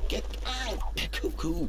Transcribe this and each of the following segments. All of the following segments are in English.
Get out! Cuckoo!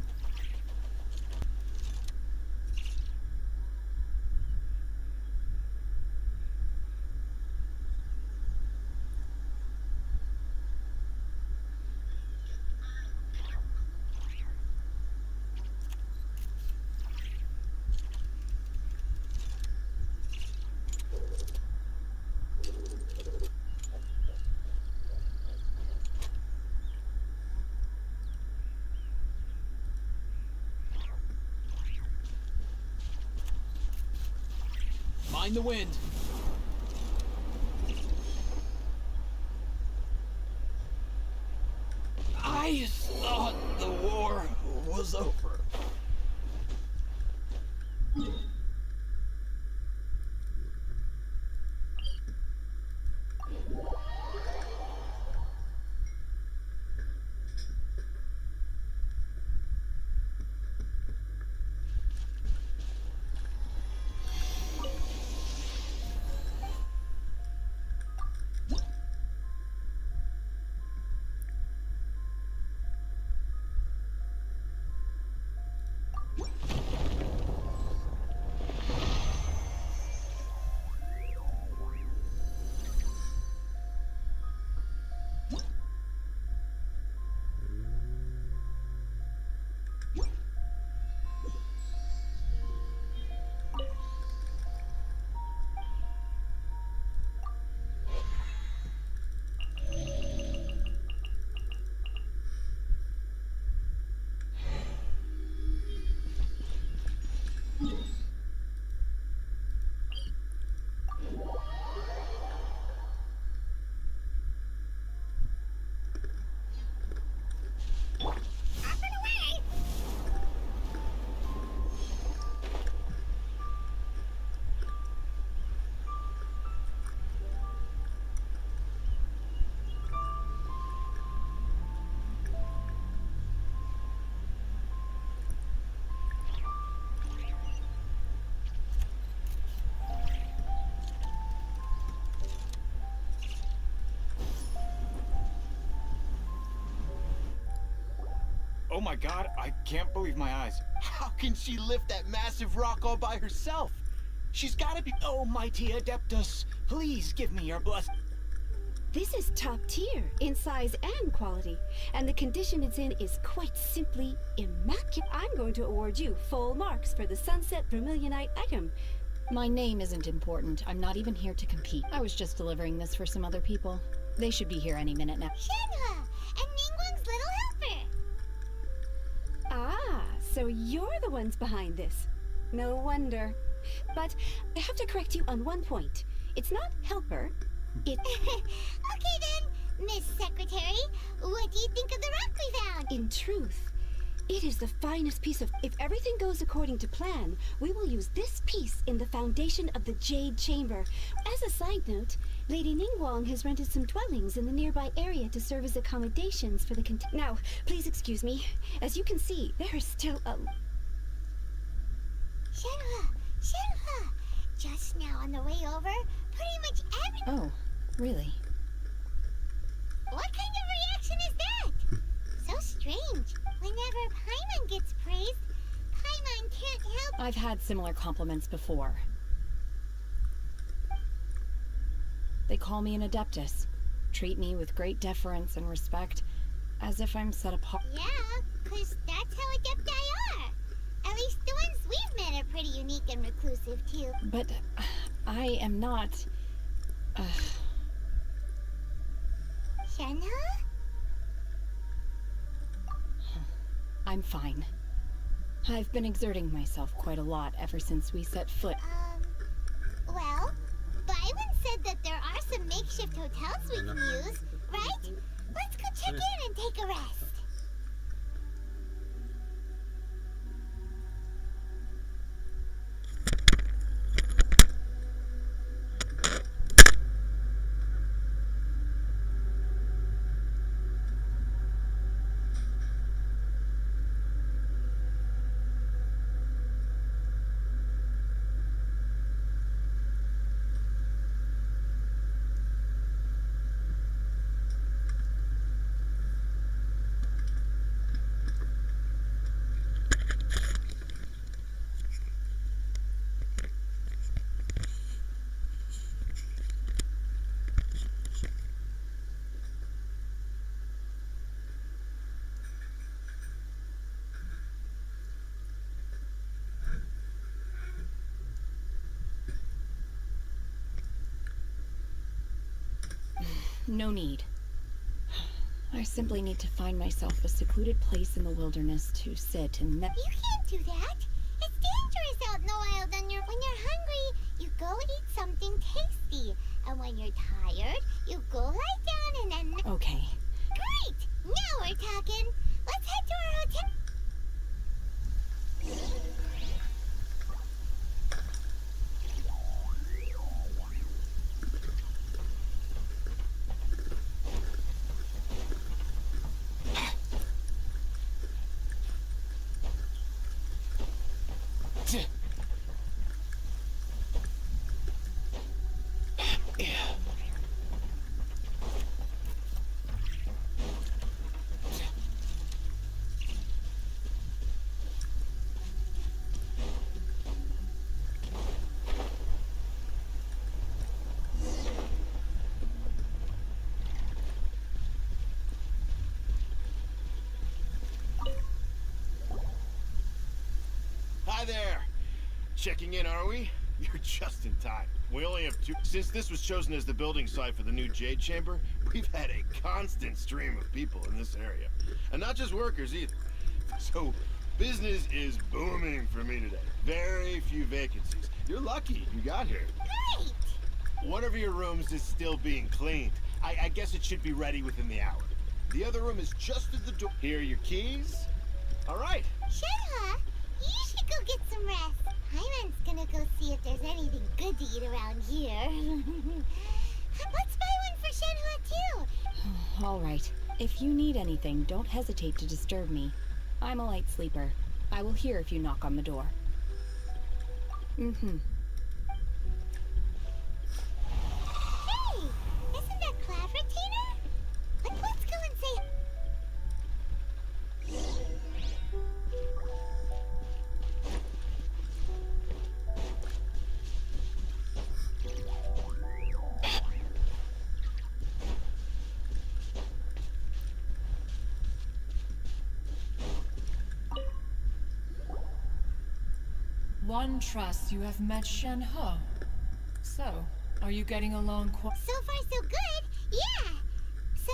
Mind the wind. I thought the war was over. Oh my god, I can't believe my eyes. How can she lift that massive rock all by herself? She's gotta be... Oh, mighty Adeptus, please give me your blessing. This is top tier in size and quality, and the condition it's in is quite simply immaculate. I'm going to award you full marks for the Sunset Vermilionite item. My name isn't important. I'm not even here to compete. I was just delivering this for some other people. They should be here any minute now. Shenhua and Ningguang's little helper. Ah, so you're the ones behind this. No wonder. But I have to correct you on one point. It's not helper. It... Okay then, Miss Secretary, what do you think of the rock we found? In truth, it is the finest piece of... If everything goes according to plan, we will use this piece in the foundation of the Jade Chamber. As a side note, Lady Ningguang has rented some dwellings in the nearby area to serve as accommodations for the Now, please excuse me. As you can see, there is still a... Shenhua, just now on the way over, pretty much every... Oh, really? What kind of reaction is that? So strange. Whenever Paimon gets praised, Paimon can't help... I've had similar compliments before. They call me an Adeptus, treat me with great deference and respect, as if I'm set apart. Yeah, 'cause that's how Adepti are. At least the ones we've met are pretty unique and reclusive, too. But I am not... Shenhua? I'm fine. I've been exerting myself quite a lot ever since we set foot. Well, Byron said that there are some makeshift hotels we can use, right? Let's go check in and take a rest. No need. I simply need to find myself a secluded place in the wilderness to sit and You can't do that. It's dangerous out in the wild. When you're hungry, you go eat something tasty. And when you're tired, you go lie down and then... Okay. Great! Now we're talking. Let's head to our hotel. Hi there! Checking in, are we? You're just in time. We only have two. Since this was chosen as the building site for the new Jade Chamber, we've had a constant stream of people in this area. And not just workers either. So, business is booming for me today. Very few vacancies. You're lucky you got here. Great! One of your rooms is still being cleaned. I guess it should be ready within the hour. The other room is just at the door. Here are your keys. All right. Shenhua, you should go get some rest. Hyman's gonna go see if there's anything good to eat around here. Let's buy one for Shenhua too. All right. If you need anything, don't hesitate to disturb me. I'm a light sleeper. I will hear if you knock on the door. Mm-hmm. Hey, isn't that Clav Retainer? Let's go and say... One trusts you have met Shenhe. So, are you getting along quite So far so good, yeah. So,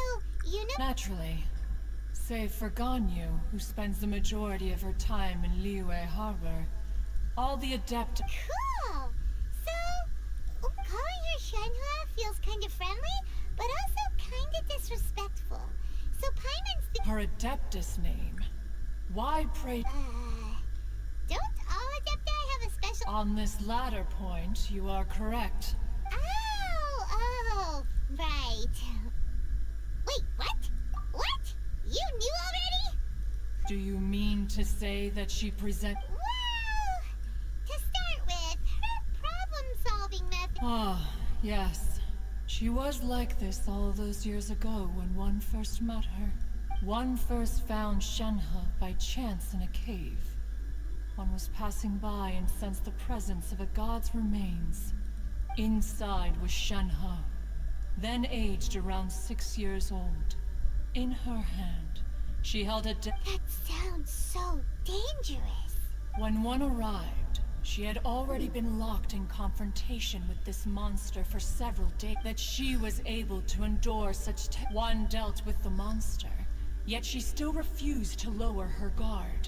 you know... naturally? Save for Ganyu, who spends the majority of her time in Liyue Harbor. All the adept... Cool! So, calling her Shenhua feels kind of friendly, but also kind of disrespectful. So Paimon's the... Her Adeptus name. Why pray... Don't all Adepti have a special... On this latter point, you are correct. Oh, right. Wait, what? What? You knew already? Do you mean to say that she present... Well, to start with, her problem-solving method... Ah, yes. She was like this all those years ago when one first met her. One first found Shenhe by chance in a cave. One was passing by and sensed the presence of a god's remains. Inside was Shenhe, then aged around 6 years old. In her hand, she held a That sounds so dangerous. When one arrived, she had already been locked in confrontation with this monster for several days. That she was able to endure such one dealt with the monster, yet she still refused to lower her guard.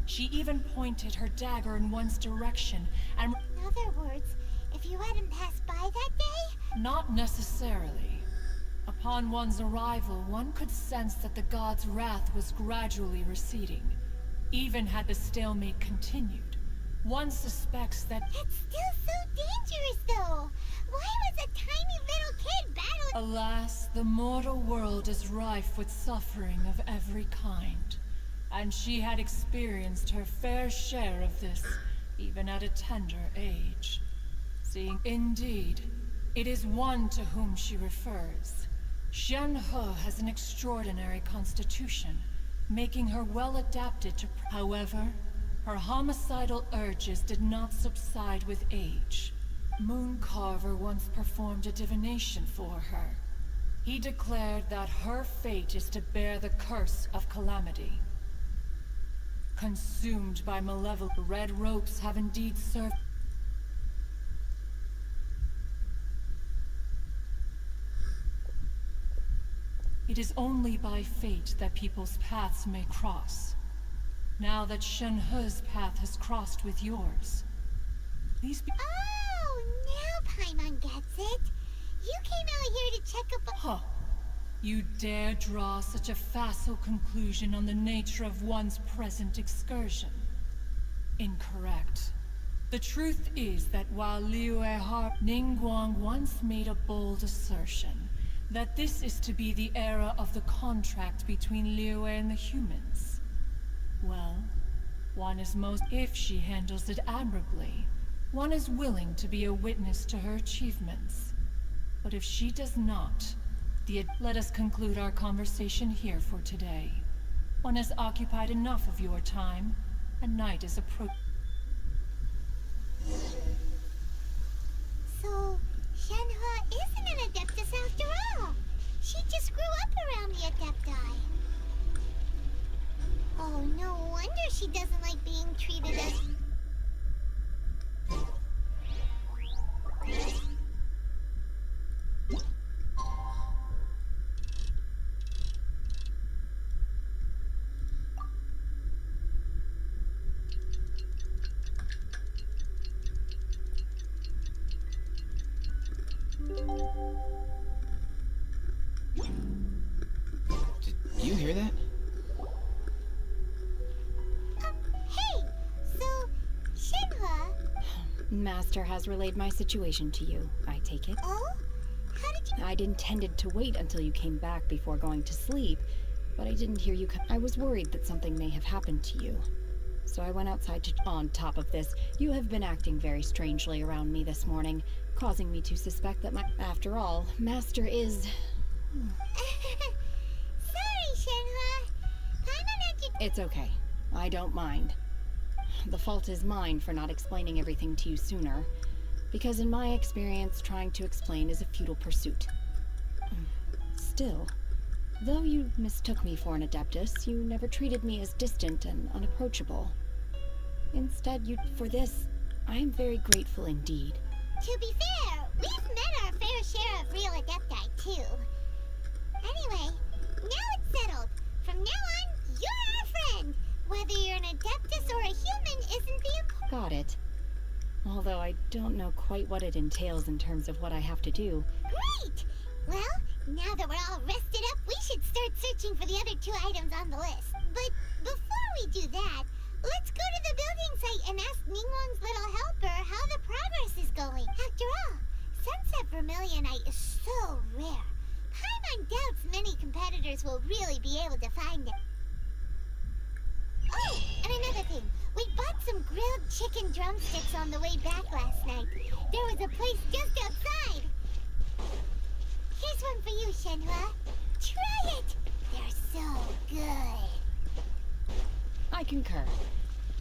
She even pointed her dagger in one's direction and... In other words, if you hadn't passed by that day... Not necessarily. Upon one's arrival, one could sense that the god's wrath was gradually receding. Even had the stalemate continued, one suspects that... That's still so dangerous, though. Why was a tiny little kid battling... Alas, the mortal world is rife with suffering of every kind. And she had experienced her fair share of this, even at a tender age. Seeing, indeed, it is one to whom she refers. Shenhe has an extraordinary constitution, making her well adapted to... However, her homicidal urges did not subside with age. Mooncarver once performed a divination for her. He declared that her fate is to bear the curse of calamity. Consumed by malevolent, red ropes have indeed served... It is only by fate that people's paths may cross. Now that Shenhe's path has crossed with yours, please be— Oh, now Paimon gets it. You came out here to check up on— Huh. You dare draw such a facile conclusion on the nature of one's present excursion? Incorrect. The truth is that while Liyue Ningguang once made a bold assertion that this is to be the era of the contract between Liyue and the humans. Well, one is most— if she handles it admirably, one is willing to be a witness to her achievements. But if she does not, let us conclude our conversation here for today. One has occupied enough of your time, and night is approaching. So, Shenhe isn't an Adeptus after all. She just grew up around the Adepti. Oh, no wonder she doesn't like being treated as... Did you hear that? Hey! So, Shenhe... Master has relayed my situation to you, I take it. Oh? How did you... I'd intended to wait until you came back before going to sleep, but I didn't hear you come. I was worried that something may have happened to you. So I went outside to— On top of this, you have been acting very strangely around me this morning, causing me to suspect that After all, Master is... Sorry, Shenhe. Paimon had to... It's okay. I don't mind. The fault is mine for not explaining everything to you sooner, because in my experience, trying to explain is a futile pursuit. Still, though you mistook me for an Adeptus, you never treated me as distant and unapproachable. Instead, for this, I am very grateful indeed. To be fair, we've met our fair share of real Adepti, too. Anyway, now it's settled. From now on, you're our friend. Whether you're an Adeptus or a human isn't the important... Got it. Although I don't know quite what it entails in terms of what I have to do. Great! Well, now that we're all rested up, we should start searching for the other 2 items on the list. But before we do that, let's go to the building site and ask Ningguang's little helper how the progress is going. After all, Sunset Vermilionite is so rare. Paimon doubts many competitors will really be able to find it. Oh, and another thing. We bought some grilled chicken drumsticks on the way back last night. There was a place just outside. Here's one for you, Shenhe. Try it. They're so good. I concur.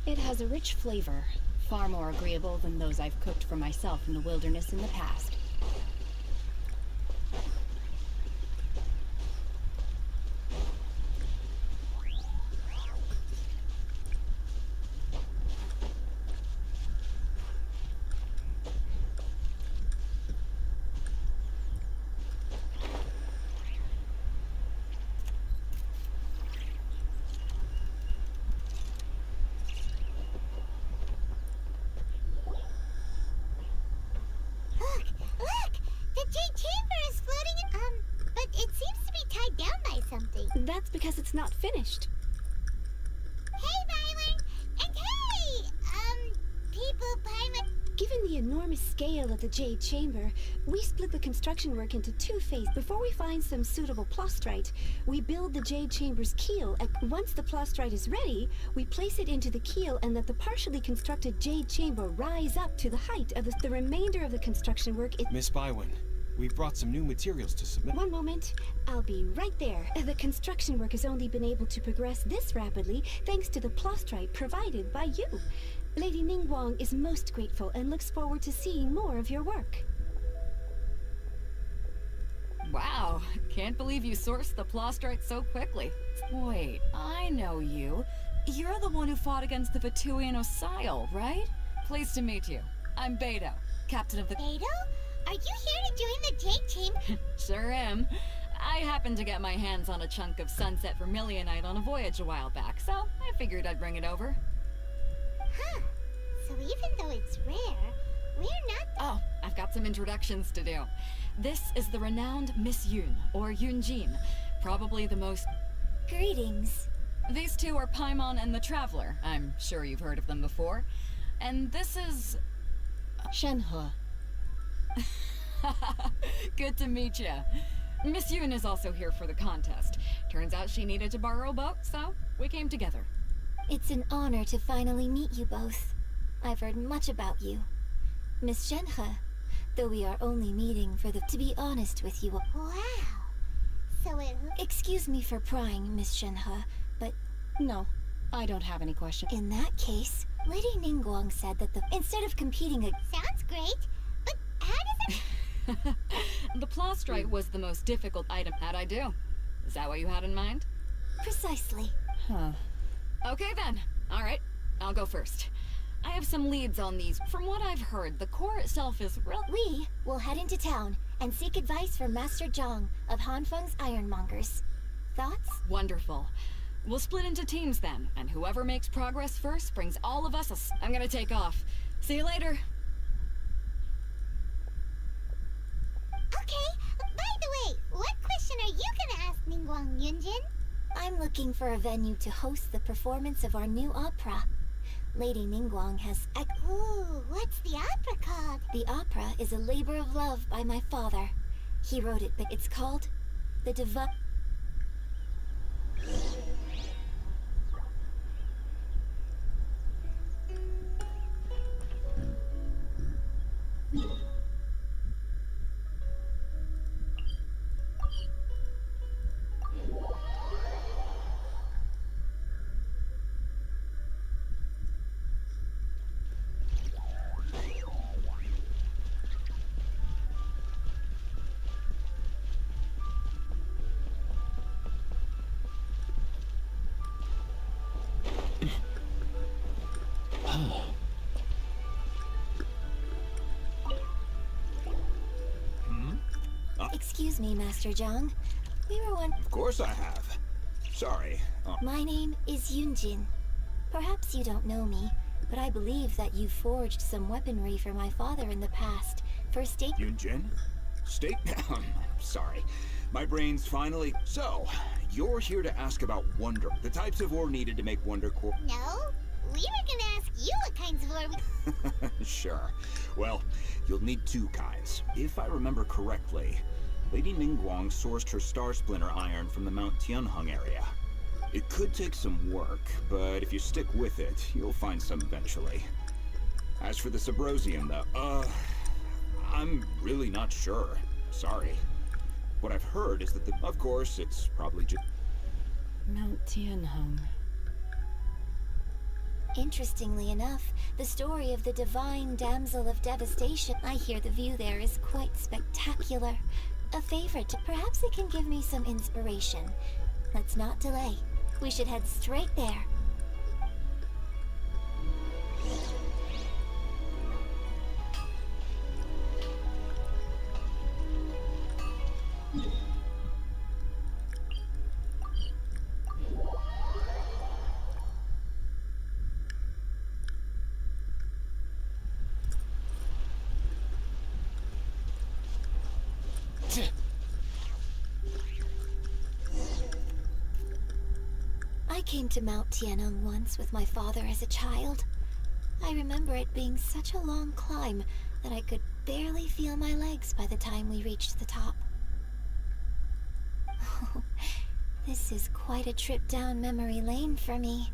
It has a rich flavor, far more agreeable than those I've cooked for myself in the wilderness in the past. Look! The Jade Chamber is floating in... but it seems to be tied down by something. That's because it's not finished. Hey, Byron! And hey! People, Paimon... Given the enormous scale of the Jade Chamber, we split the construction work into 2 phases. Before we find some suitable plastrite, we build the Jade Chamber's keel. Once the plastrite is ready, we place it into the keel and let the partially constructed Jade Chamber rise up to the height of the remainder of the construction work. Miss Bywin, we brought some new materials to submit. One moment, I'll be right there. The construction work has only been able to progress this rapidly thanks to the plastrite provided by you. Lady Ningguang is most grateful and looks forward to seeing more of your work. Wow, can't believe you sourced the plastrite so quickly. Wait, I know you. You're the one who fought against the Vatuian Osile, right? Pleased to meet you. I'm Beto, captain of the— Beto? Are you here to join the Jade Chamber? Sure am. I happened to get my hands on a chunk of sunset vermilionite on a voyage a while back, so I figured I'd bring it over. Huh. So even though it's rare, we're not... Oh, I've got some introductions to do. This is the renowned Miss Yoon, or Yoonjin, probably the most... Greetings. These two are Paimon and the Traveler. I'm sure you've heard of them before. And this is... Shenhe. Good to meet you. Miss Yoon is also here for the contest. Turns out she needed to borrow a boat, so we came together. It's an honor to finally meet you both. I've heard much about you. Miss Shenhe, though we are only meeting for the... To be honest with you... Wow. So it... Excuse me for prying, Miss Shenhe, but No, I don't have any questions. in that case, Lady Ningguang said that instead of competing Sounds great, but how does it... The plastrite was the most difficult item. How'd I do? Is that what you had in mind? precisely. Huh. Okay then. Alright, I'll go first. I have some leads on these. From what I've heard, the core itself is We will head into town and seek advice from Master Zhang of Hanfeng's Ironmongers. Thoughts? wonderful. We'll split into teams then, and whoever makes progress first brings all of us I'm gonna take off. See you later. Okay, by the way, what question are you gonna ask Ningguang Yunjin? I'm looking for a venue to host the performance of our new opera. Lady Ningguang has... Ooh, what's the opera called? The opera is a labor of love by my father. He wrote it, but it's called The Divine... Excuse me, Master Zhang. We were one... Of course I have. Sorry. My name is Yunjin. Perhaps you don't know me, but I believe that you forged some weaponry for my father in the past. For state... Yunjin? State? Sorry. My brain's finally... So, you're here to ask about wonder. The types of ore needed to make wonder core... No, we were gonna ask you what kinds of ore we... Sure. Well, you'll need two kinds. If I remember correctly, Lady Ningguang sourced her Star Splinter iron from the Mount Tianheng area. It could take some work, but if you stick with it, you'll find some eventually. As for the Subrosium, though, I'm really not sure. Sorry. What I've heard is that of course, it's probably just... Mount Tianheng. Interestingly enough, the story of the divine damsel of devastation, I hear the view there is quite spectacular. A favorite, perhaps it can give me some inspiration. Let's not delay. We should head straight there. I came to Mount Tianheng once with my father as a child. I remember it being such a long climb that I could barely feel my legs by the time we reached the top. Oh, this is quite a trip down memory lane for me.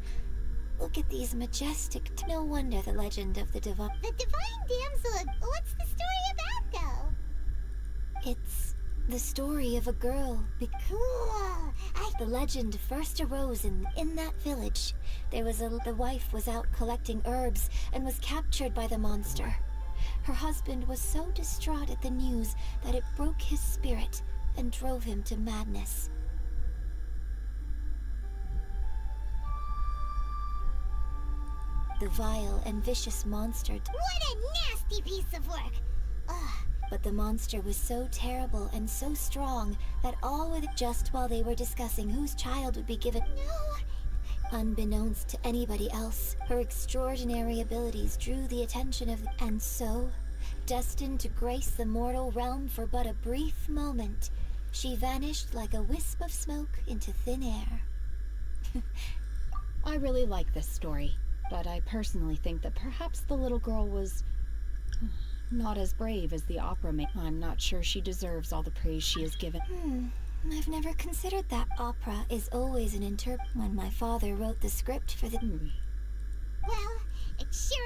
Look at these majestic... No wonder the legend of the divine... The divine damsel, what's the story about, though? It's the story of a girl. Cool. The legend first arose in that village. The wife was out collecting herbs and was captured by the monster. Her husband was so distraught at the news that it broke his spirit and drove him to madness. The vile and vicious monster... What a nasty piece of work! Ugh, But the monster was so terrible and so strong that all with just while they were discussing whose child would be given. No! Unbeknownst to anybody else, her extraordinary abilities drew the attention of and so, destined to grace the mortal realm for but a brief moment, she vanished like a wisp of smoke into thin air. I really like this story, but I personally think that perhaps the little girl was not as brave as the opera maker. I'm not sure she deserves all the praise she is given. I've never considered that. Opera is always an when my father wrote the script for the... Well, it's sure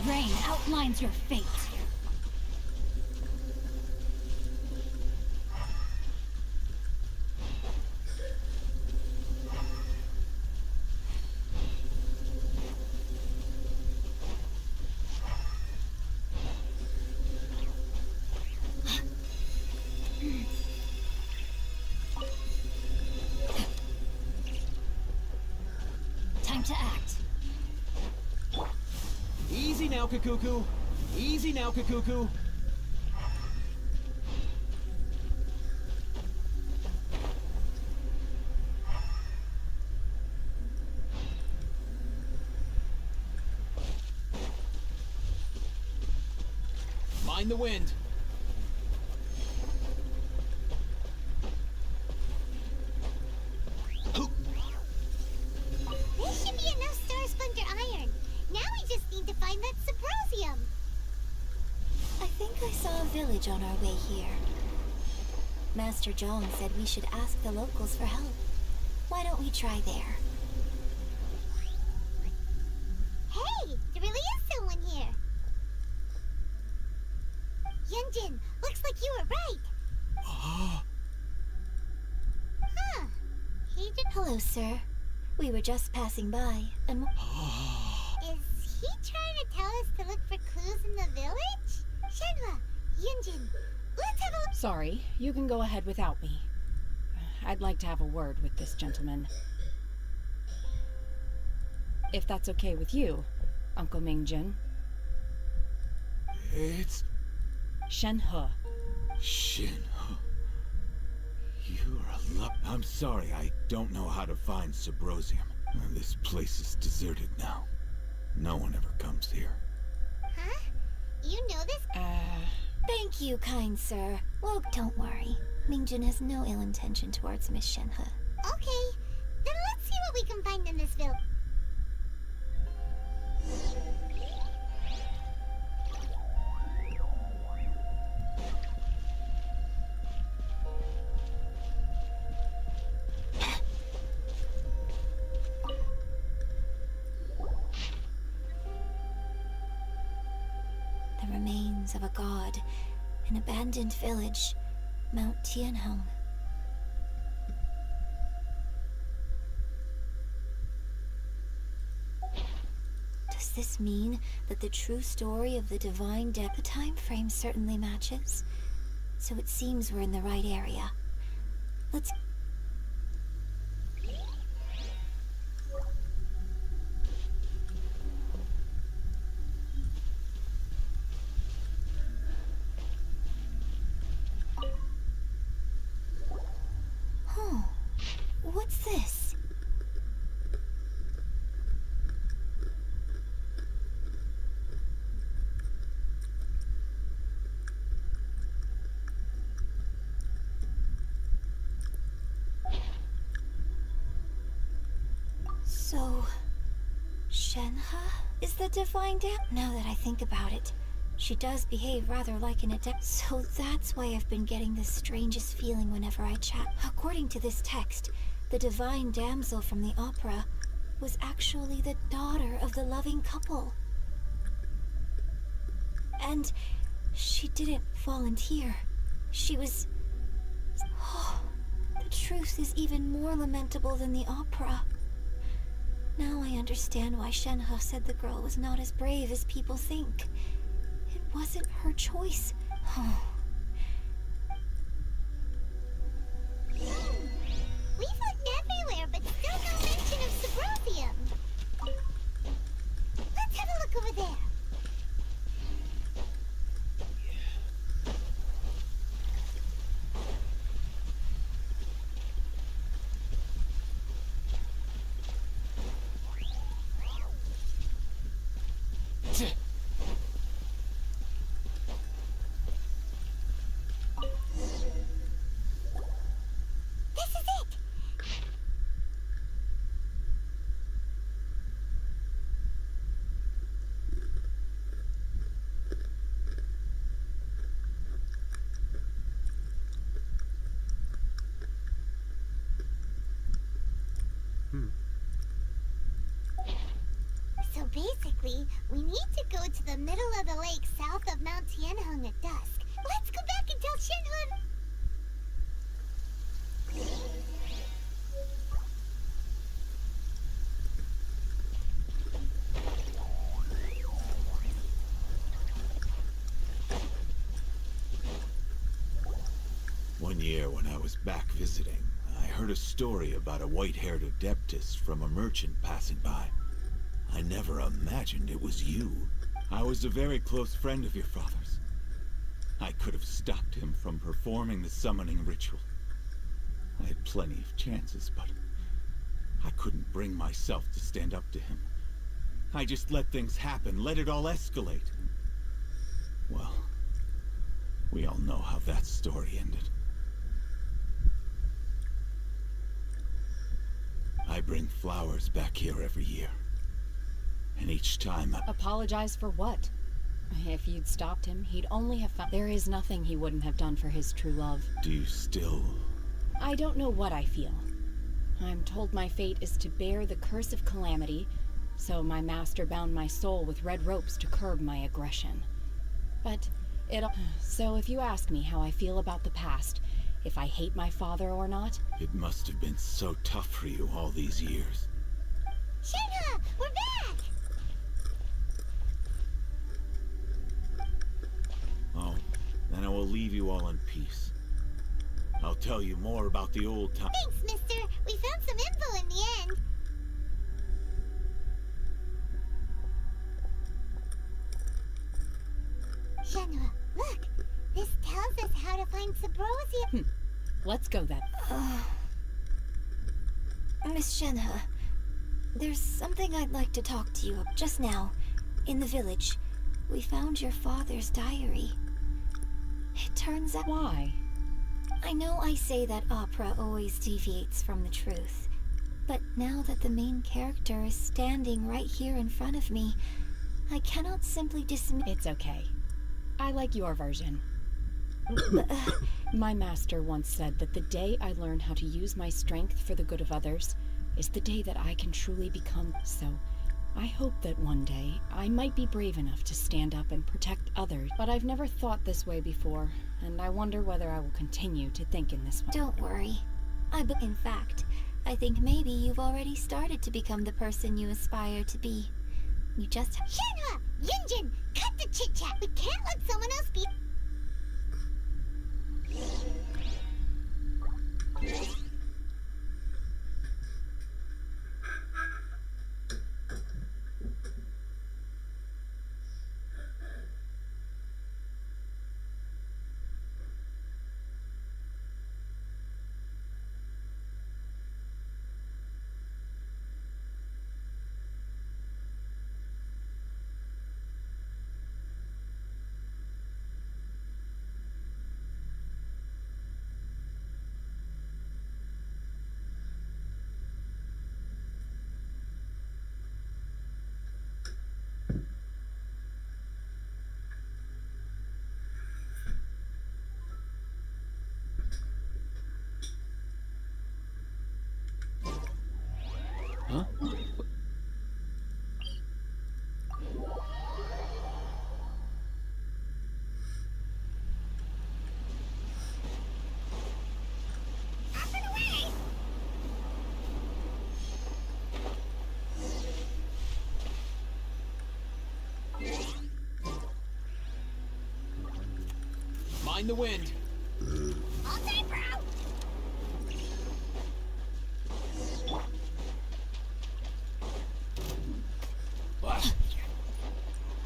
Rain outlines your fate. Time to act. Easy now, Kakuku. Easy now, Kakuku. Mind the wind. This should be enough Star Splinter iron. Now we just need to find that Suprosium. I think I saw a village on our way here. Master Jong said we should ask the locals for help. Why don't we try there? Hey, there really is someone here. Yunjin, looks like you were right. Huh. He did. Hello, sir. We were just passing by, and... Is he trying to tell us to look for clues in the village? Shenhua, Yunjin, let's have a look. Sorry, you can go ahead without me. I'd like to have a word with this gentleman. If that's okay with you, Uncle Mingjin. It's Shenhe. Shin. You're a lot. I'm sorry, I don't know how to find Subrosium. This place is deserted now. No one ever comes here. Huh? You know this? Thank you, kind sir. Well, don't worry. Mingjin has no ill intention towards Miss Shenhe. Okay, then let's see what we can find in this village. The remains of a god, an abandoned village, Mount Tianhong. Does this mean that the true story of the divine death? The time frame certainly matches, so it seems we're in the right area. Let's... What's this? So, Shenhe is the divine dam? Now that I think about it, she does behave rather like an adept. So that's why I've been getting the strangest feeling whenever I chat. According to this text, the divine damsel from the opera was actually the daughter of the loving couple. And she didn't volunteer. She was... Oh, the truth is even more lamentable than the opera. Now I understand why Shenhe said the girl was not as brave as people think. It wasn't her choice. Oh. We've looked everywhere, but still no mention of Subrosium. Let's have a look over there. This is it! So basically, we need to go to the middle of the lake south of Mount Tianheng at dusk. Let's go back and tell Shenhe. One year when I was back visiting, I heard a story about a white-haired adeptus from a merchant passing by. I never imagined it was you. I was a very close friend of your father's. I could have stopped him from performing the summoning ritual. I had plenty of chances, but I couldn't bring myself to stand up to him. I just let things happen, let it all escalate. Well, we all know how that story ended. I bring flowers back here every year. And each time Apologize for what? If you'd stopped him, he'd only have found... There is nothing he wouldn't have done for his true love. Do you still... I don't know what I feel. I'm told my fate is to bear the curse of calamity, so my master bound my soul with red ropes to curb my aggression. But it'll... So if you ask me how I feel about the past, if I hate my father or not... It must have been so tough for you all these years. Shenhe, we're back! Oh, then I will leave you all in peace. I'll tell you more about the old time. Thanks, mister. We found some info in the end. Shenhe, look. This tells us how to find Subrosium. Let's go then. Miss Shenhe, there's something I'd like to talk to you about. Just now, in the village, we found your father's diary. It turns out... Why? I know I say that opera always deviates from the truth, but now that the main character is standing right here in front of me, I cannot simply dismiss... It's okay. I like your version. My master once said that the day I learn how to use my strength for the good of others is the day that I can truly become. So, I hope that one day I might be brave enough to stand up and protect others. But I've never thought this way before, and I wonder whether I will continue to think in this way. Don't worry. In fact, I think maybe you've already started to become the person you aspire to be. You just... Shenhe! Yunjin! Cut the chit-chat! We can't let someone else be... Huh? Mind the wind. All day, bro! What?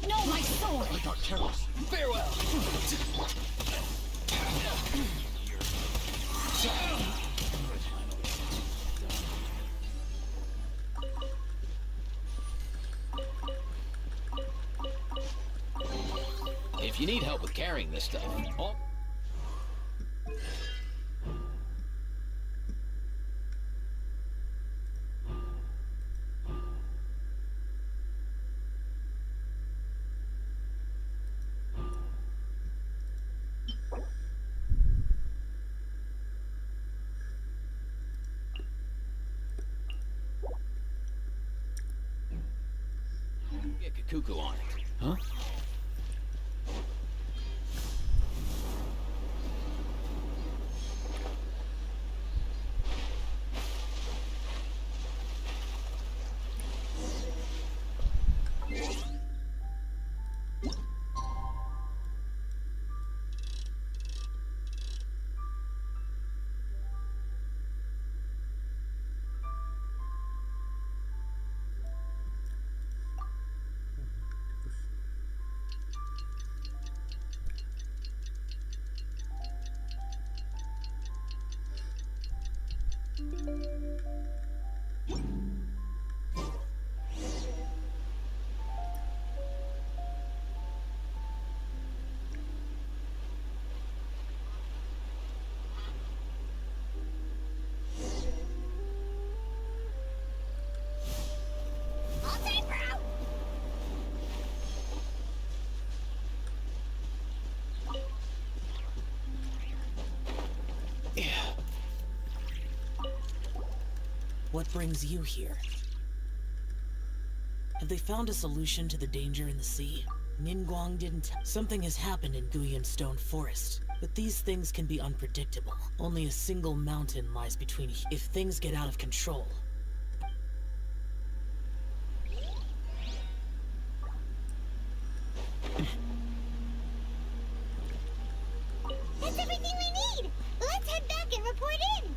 No, my sword! My dark terrors. Farewell. If you need help with carrying this stuff, oh. Get a cuckoo on it. Huh? All day, bro! What brings you here? Have they found a solution to the danger in the sea? Ningguang didn't. Something has happened in Guyan Stone Forest, but these things can be unpredictable. Only a single mountain lies between. If things get out of control, That's everything we need! Let's head back and report in!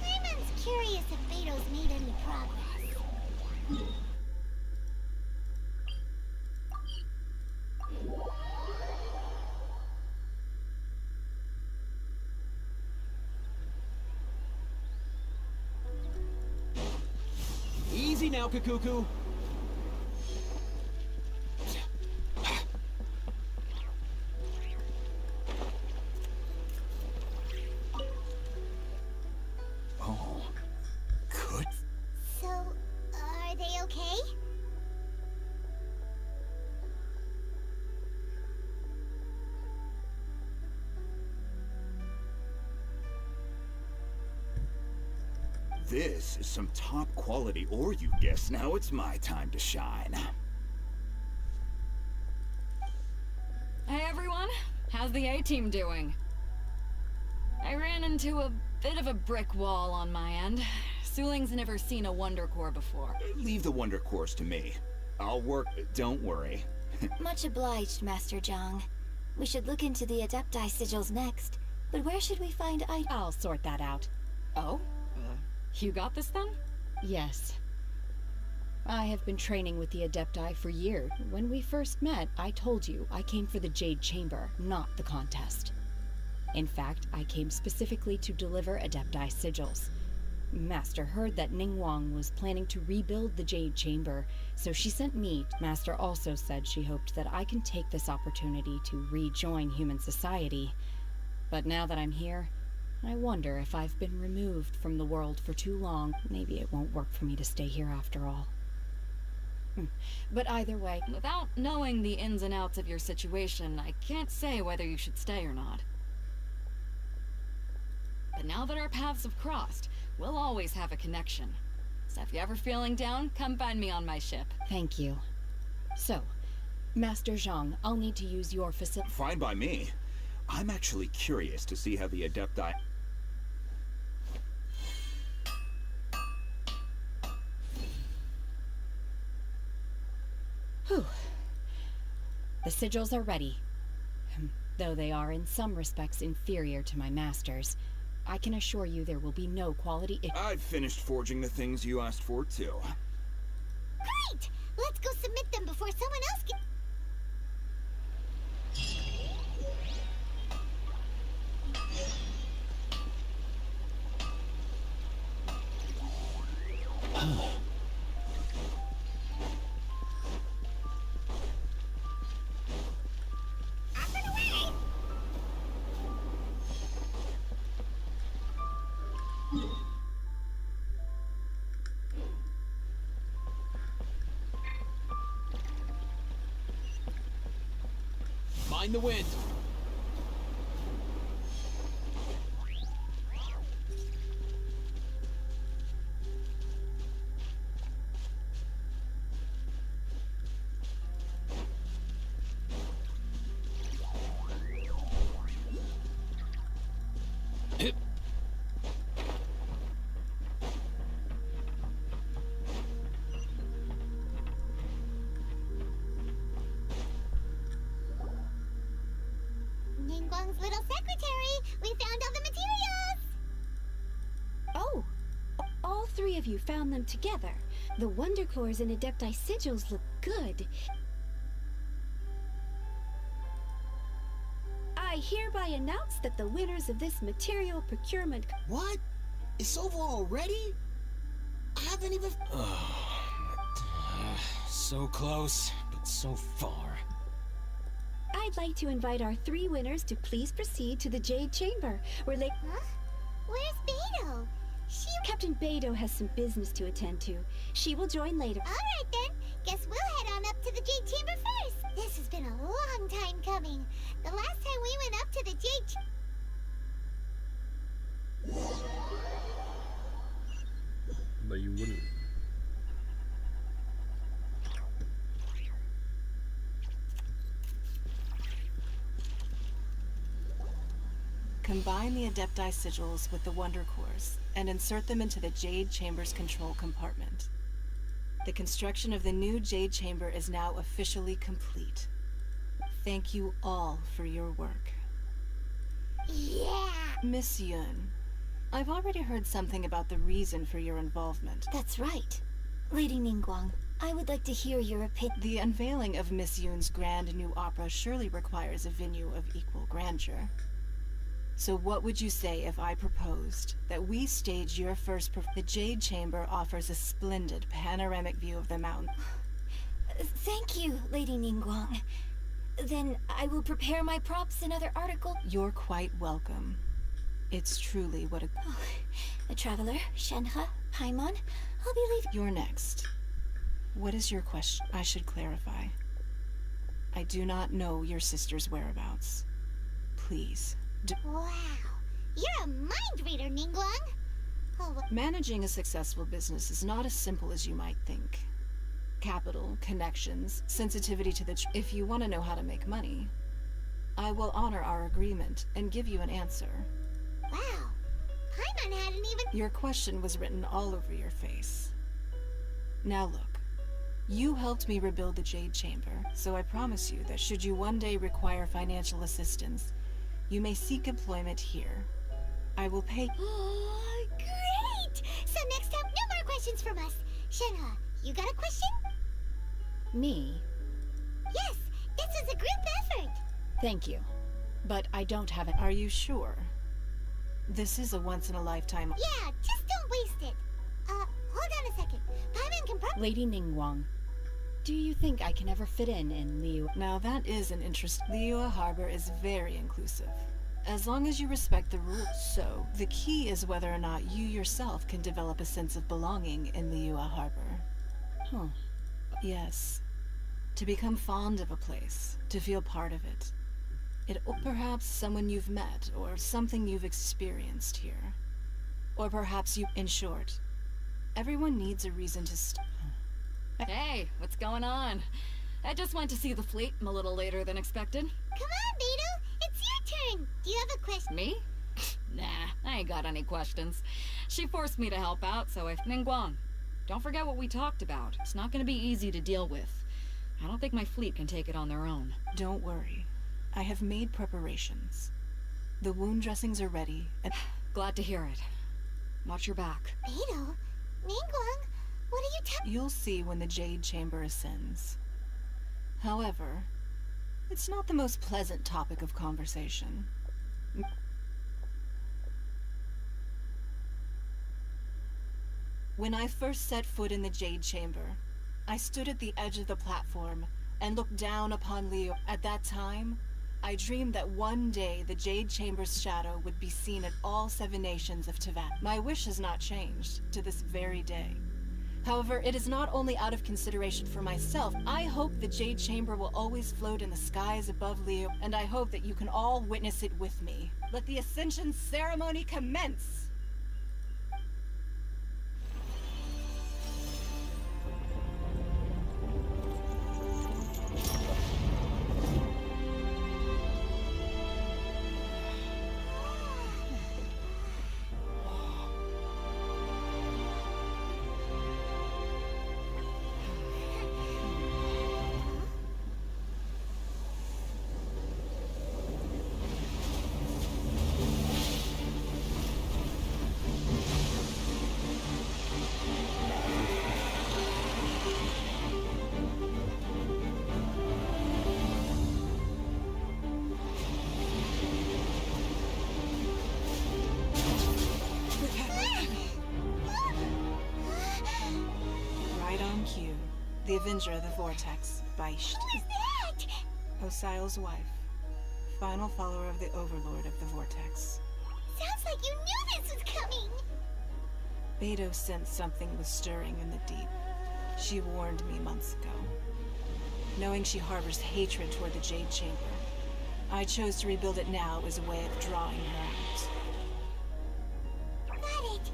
Clayman's curious if Beto's made any progress. Easy now, Kakuku. Oh, good. So, are they okay? This is some top quality ore, you guess. Now it's my time to shine. Hey everyone, how's the A-team doing? I ran into a bit of a brick wall on my end. Suling's never seen a Wonder Core before. Leave the Wonder Cores to me. I'll work. Don't worry. Much obliged, Master Zhang. We should look into the Adepti sigils next. But where should we find I'll sort that out. Oh? You got this then? Yes. I have been training with the Adepti for years. When we first met, I told you I came for the Jade Chamber, not the contest. In fact, I came specifically to deliver Adepti sigils. Master heard that Ningguang was planning to rebuild the Jade Chamber, so she sent me. Master also said she hoped that I can take this opportunity to rejoin human society. But now that I'm here, I wonder if I've been removed from the world for too long. Maybe it won't work for me to stay here after all. But either way, Without knowing the ins and outs of your situation, I can't say whether you should stay or not. But now that our paths have crossed, we'll always have a connection. So if you're ever feeling down, come find me on my ship. Thank you. So, Master Zhang, I'll need to use your facility. Fine by me. I'm actually curious to see how the Adepti... Whew. The sigils are ready. Though they are in some respects inferior to my master's, I can assure you there will be no quality I've finished forging the things you asked for, too. Great! Let's go submit them before someone else gets... Up and away! Mind the wind. Hip. Ningguang's little secretary! We found all the materials! Oh, all three of you found them together. The Wonder Cores and Adepti sigils look good. I hereby announce that the winners of this material procurement... What? It's over already? I haven't even... so close, but so far. I'd like to invite our three winners to please proceed to the Jade Chamber, where they... Huh? Where's Beto? Captain Beto has some business to attend to. She will join later. Alright then. Guess we'll head on up to the Jade Chamber first. This has been a long time coming. The last time we went up to the Jade But you wouldn't. Combine the Adepti sigils with the Wonder Cores and insert them into the Jade Chamber's control compartment. The construction of the new Jade Chamber is now officially complete. Thank you all for your work. Yeah! Miss Yun, I've already heard something about the reason for your involvement. That's right. Lady Ningguang, I would like to hear your opinion. The unveiling of Miss Yun's grand new opera surely requires a venue of equal grandeur. So what would you say if I proposed that we stage your first The Jade Chamber offers a splendid panoramic view of the mountain. Thank you, Lady Ningguang. Then I will prepare my props and other articles. You're quite welcome. It's truly what a... Oh, a traveler, Shenhe, Paimon, I'll be leaving. You're next. What is your question? I should clarify. I do not know your sister's whereabouts. Please. Wow. You're a mind reader, Ningguang. Oh, Managing a successful business is not as simple as you might think. Capital, connections, sensitivity to the if you want to know how to make money, I will honor our agreement and give you an answer. wow. Paimon hadn't even... Your question was written all over your face. Now look, you helped me rebuild the Jade Chamber, so I promise you that should you one day require financial assistance, you may seek employment here. I will pay... Oh, great! So next time, no more questions from us. Shenhe, you got a question? Me? Yes, this is a group effort. Thank you. But I don't have it. Are you sure? This is a once-in-a-lifetime... Yeah, just don't waste it. Hold on a second. Paimon can probably... Lady Ningguang, do you think I can ever fit in Liu? Now that is an interest. Liyue Harbor is very inclusive, as long as you respect the rules. So, the key is whether or not you yourself can develop a sense of belonging in Liyue Harbor. Huh. Yes. To become fond of a place, to feel part of it. Perhaps someone you've met, or something you've experienced here. Or perhaps you... In short, Everyone needs a reason to Hey, what's going on? I just went to see the fleet a little later than expected. Come on, Beidou. It's your turn. Do you have a question? Me? Nah, I ain't got any questions. She forced me to help out, so Ningguang, don't forget what we talked about. It's not gonna be easy to deal with. I don't think my fleet can take it on their own. Don't worry. I have made preparations. The wound dressings are ready, and Glad to hear it. Watch your back. Beidou? Ningguang? What are you you'll see when the Jade Chamber ascends. However, it's not the most pleasant topic of conversation. When I first set foot in the Jade Chamber, I stood at the edge of the platform and looked down upon Leo. At that time, I dreamed that one day the Jade Chamber's shadow would be seen at all 7 nations of Tevat. My wish has not changed to this very day. However, it is not only out of consideration for myself. I hope the Jade Chamber will always float in the skies above Leo, and I hope that you can all witness it with me. Let the Ascension ceremony commence! Right on cue. The Avenger of the Vortex, Beisht. Who's that? Osial's wife. Final follower of the Overlord of the Vortex. Sounds like you knew this was coming. Beidou sensed something was stirring in the deep. She warned me months ago. Knowing she harbors hatred toward the Jade Chamber, I chose to rebuild it now as a way of drawing her out. Got it.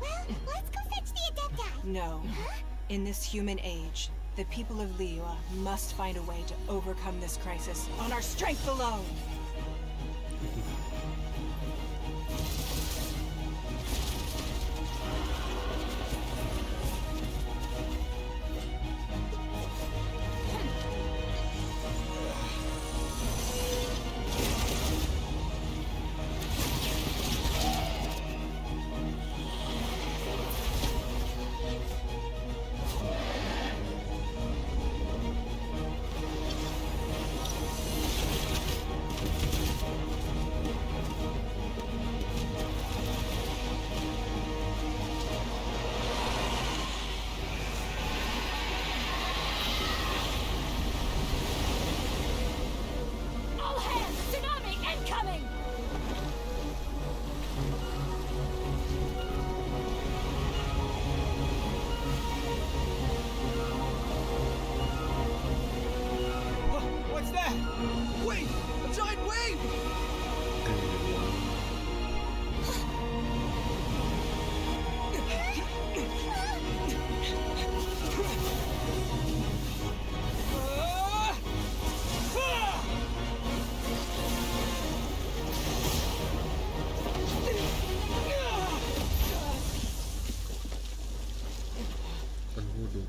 Well, let's go fetch the Adepti. No. Huh? In this human age, the people of Liyue must find a way to overcome this crisis on our strength alone! All hands! Tsunami incoming! What's that? Wait! A giant wave! Penghulu.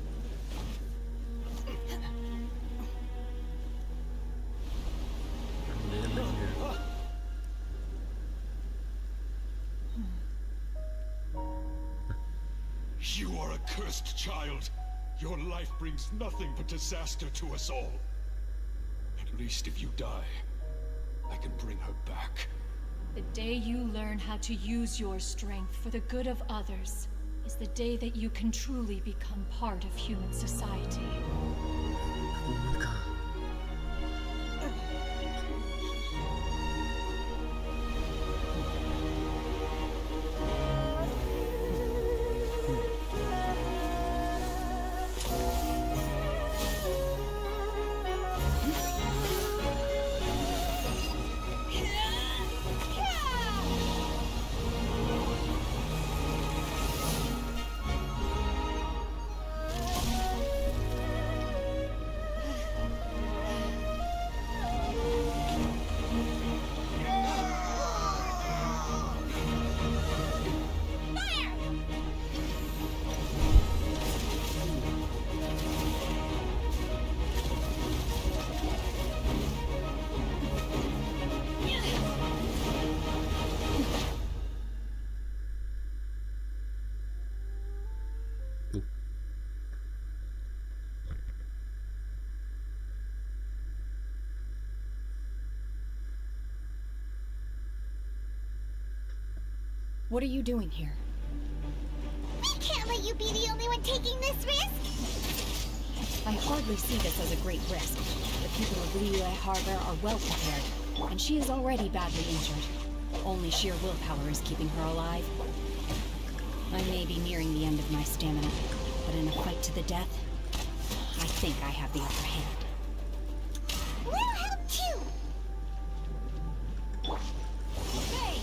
Lelehnya. You are a cursed child. Your life brings nothing but disaster to us all. At least if you die, I can bring her back. The day you learn how to use your strength for the good of others is the day that you can truly become part of human society. What are you doing here? We can't let you be the only one taking this risk! I hardly see this as a great risk. The people of Liyue Harbor are well prepared, and she is already badly injured. Only sheer willpower is keeping her alive. I may be nearing the end of my stamina, but in a fight to the death, I think I have the upper hand. We'll help too! Hey!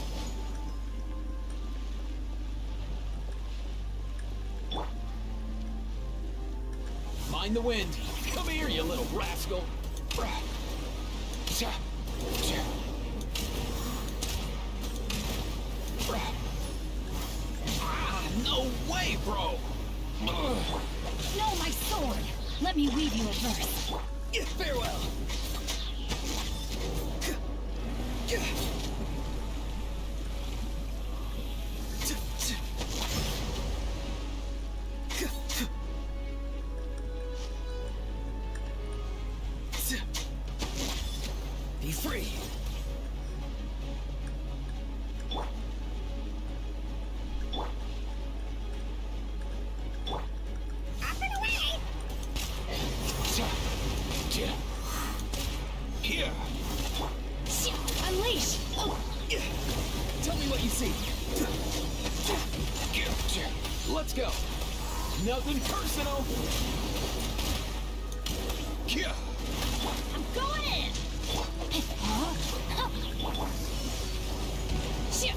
Mind the wind. Come here, you little rascal. No way, bro! No, my sword! Let me weave you a verse. Farewell! Be free! Up and away! Here! Unleash! Tell me what you see. Let's go. Nothing personal. I'm going in! Shit!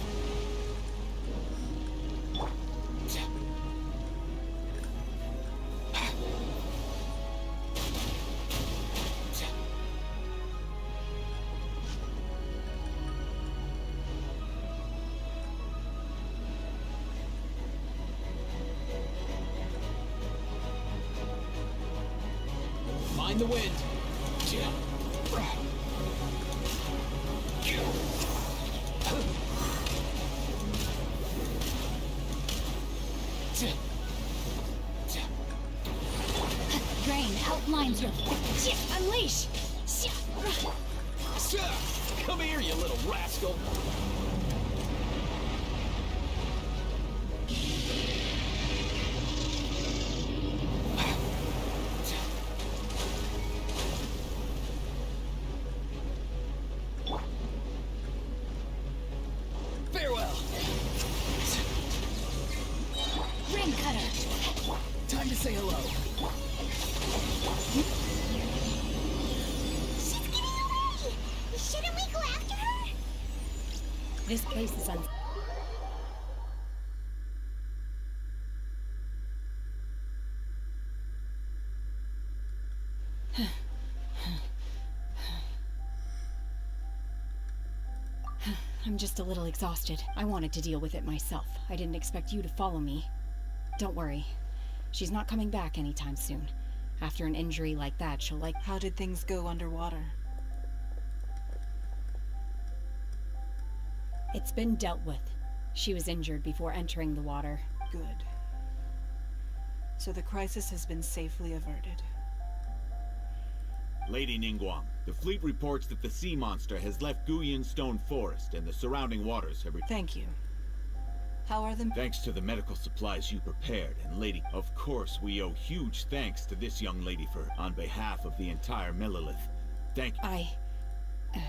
Mind the wind. Drain outlines your... Shit! Unleash! Shit! Come here, you little rascal. Farewell. Ring cutter! Time to say hello. She's getting away! Shouldn't we go after her? This place is I'm just a little exhausted. I wanted to deal with it myself. I didn't expect you to follow me. Don't worry. She's not coming back anytime soon. After an injury like that, she'll like... How did things go underwater? It's been dealt with. She was injured before entering the water. Good. So the crisis has been safely averted. Lady Ningguang, the fleet reports that the sea monster has left Guyun Stone Forest and the surrounding waters have... Thank you. How are the... Thanks to the medical supplies you prepared, and lady, of course we owe huge thanks to this young lady for, on behalf of the entire Millilith. Thank you.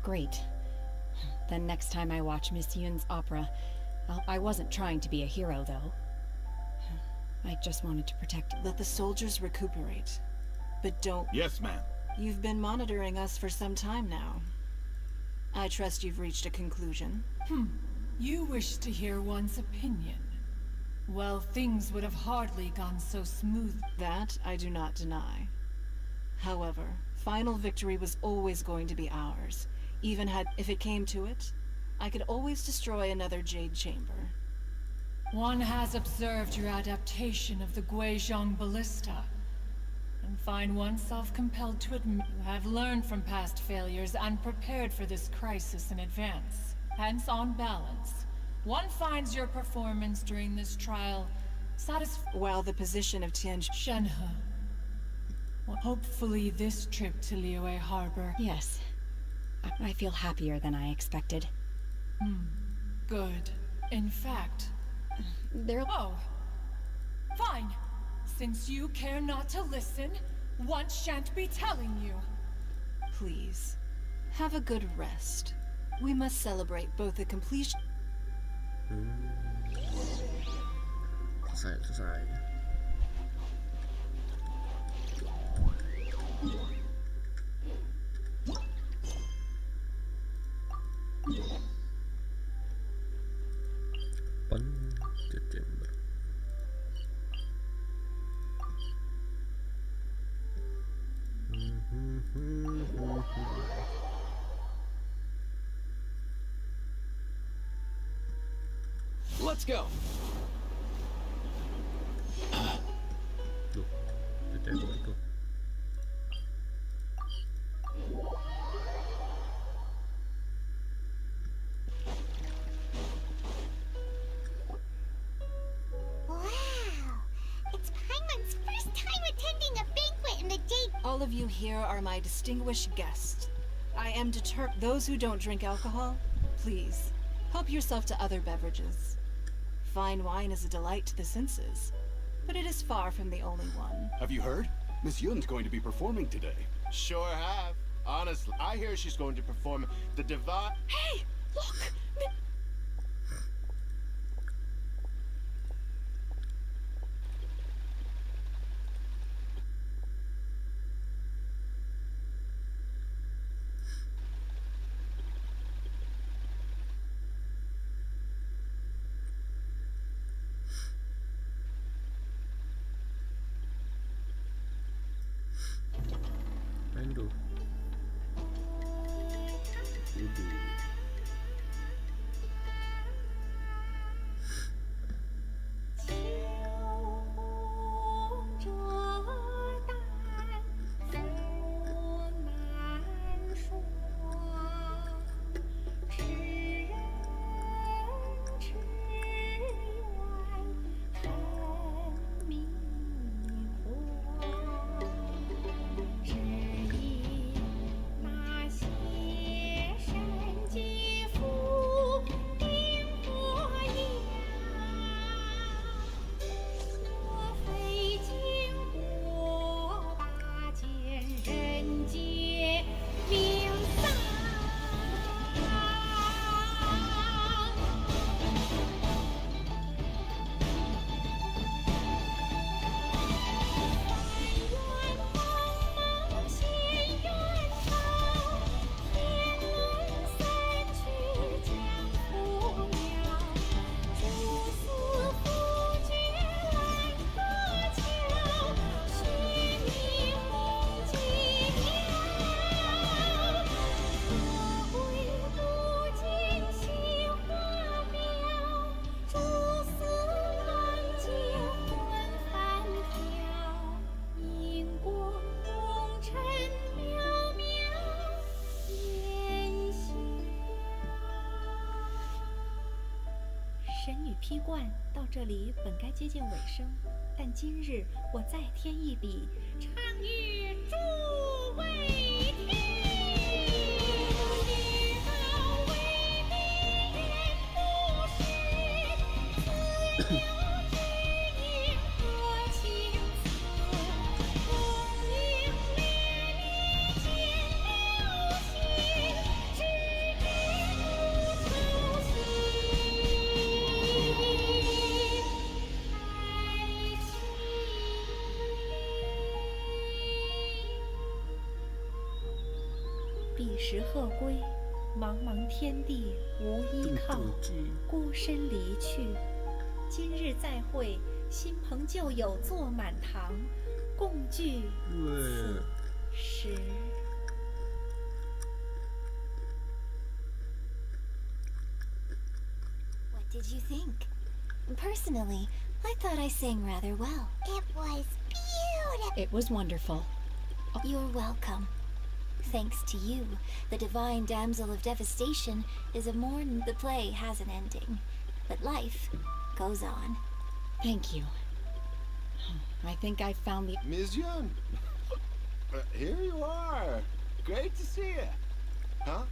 Great. Then next time I watch Miss Yun's opera, I wasn't trying to be a hero, though. I just wanted to protect... Let the soldiers recuperate. But don't... Yes, ma'am. You've been monitoring us for some time now. I trust you've reached a conclusion. You wish to hear one's opinion. Well, things would have hardly gone so smooth. That I do not deny. However, final victory was always going to be ours. Even if it came to it, I could always destroy another Jade Chamber. One has observed your adaptation of the Guizhong Ballista, and find oneself compelled to admit you have learned from past failures and prepared for this crisis in advance. Hence, on balance, one finds your performance during this trial satisfying. While the position of Shenhe. Well, hopefully this trip to Liyue Harbor... Yes, I feel happier than I expected. Good. In fact... Oh. Fine. Since you care not to listen, one shan't be telling you. Please, have a good rest. We must celebrate both the completion... Selesai. Lanjut chamber. Let's go. Loh, ada tembok itu. Wow! It's Paimon's first time attending a banquet in the Jade. All of you here are my distinguished guests. I am determined. Those who don't drink alcohol, please, help yourself to other beverages. Fine wine is a delight to the senses, but it is far from the only one. Have you heard? Miss Yun's going to be performing today. Sure have. Honestly, I hear she's going to perform the divine... Hey! Look! Main tuh. Udah.神女披冠到这里本该接近尾声，但今日我再添一笔，唱与诸位听。你好为敌人不是，自有知音和情思，红缨烈丽见流星，只知不求心。彼时鹤归，茫茫天地无依靠，孤身离去。今日再会，新朋旧友坐满堂，共聚此时。What did you think? Personally, I thought I sang rather well. It was beautiful. It was wonderful. You're welcome. Thanks to you, the divine damsel of devastation is a mourn. The play has an ending, but life goes on. Thank you. I think I found the... Ms. Yun! Here you are. Great to see you. Huh?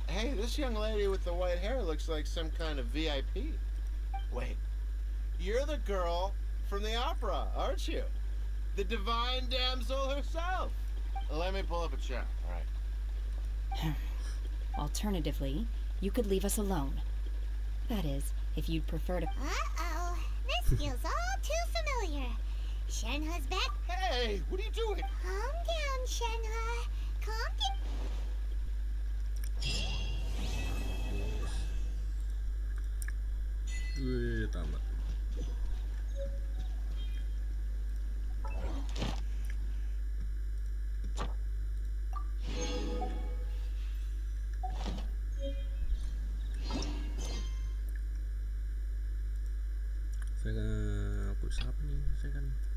Hey, this young lady with the white hair looks like some kind of VIP. Wait, you're the girl from the opera, aren't you? The divine damsel herself. Let me pull up a chair, all right? Alternatively, you could leave us alone. That is, if you'd prefer to. Uh-oh. This feels all too familiar. Shenhe's back. Hey, what are you doing? Calm down, Shenhe. Calm down. Tamat. Saya hapus apa nih? Saya kan gitu.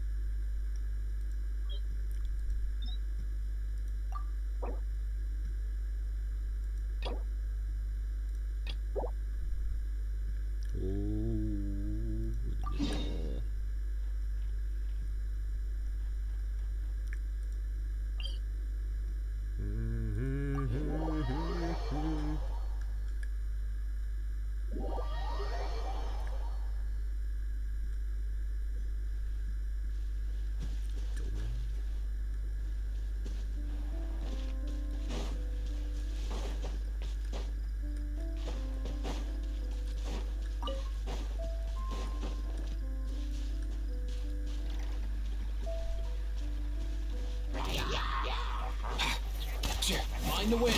Mind the wind.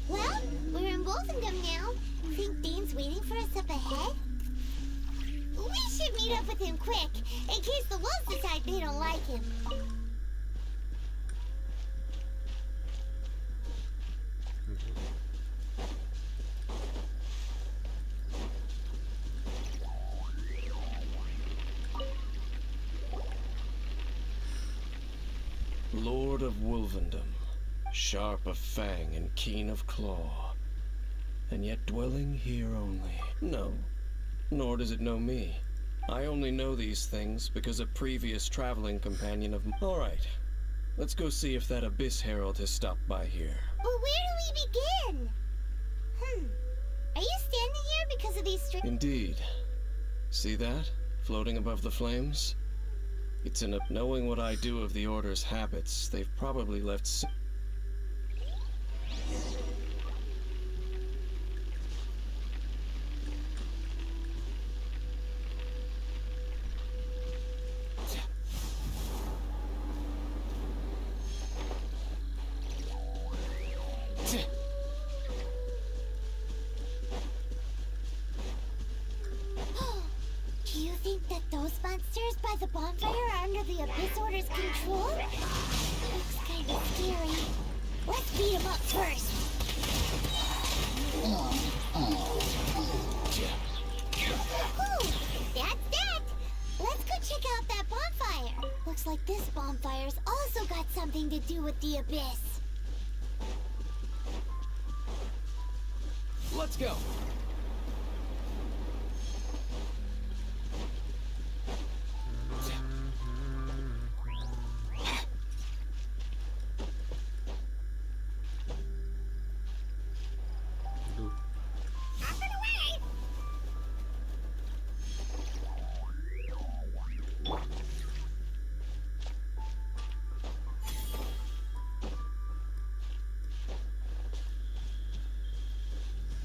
Well, we're in Wolfendom now. Think Dane's waiting for us up ahead? We should meet up with him quick, in case the wolves decide they don't like him. Lord of Wolvendom, sharp of fang and keen of claw, and yet dwelling here only. No, nor does it know me. I only know these things because a previous traveling companion of All right, let's go see if that Abyss Herald has stopped by here. But where do we begin? Are you standing here because of these Indeed. See that? Floating above the flames? It's in a... Knowing what I do of the Order's habits, they've probably left... Do you think that those monsters by the bonfire are under the Abyss Order's control? Looks kind of scary. Let's beat them up first. Whew, that's that. Let's go check out that bonfire. Looks like this bonfire's also got something to do with the Abyss. Let's go.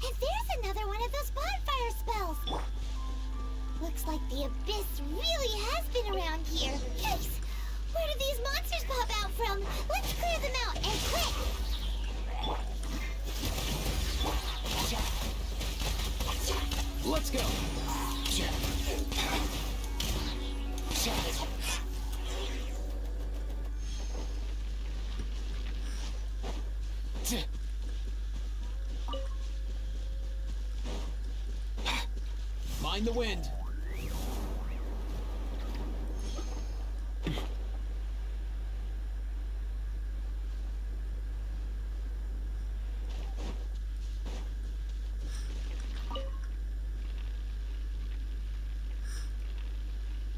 And there's another one of those bonfire spells. Looks like the Abyss really has been around here. Yikes! Where do these monsters pop out from? Let's clear them out, and quick! Let's go. Mind the wind.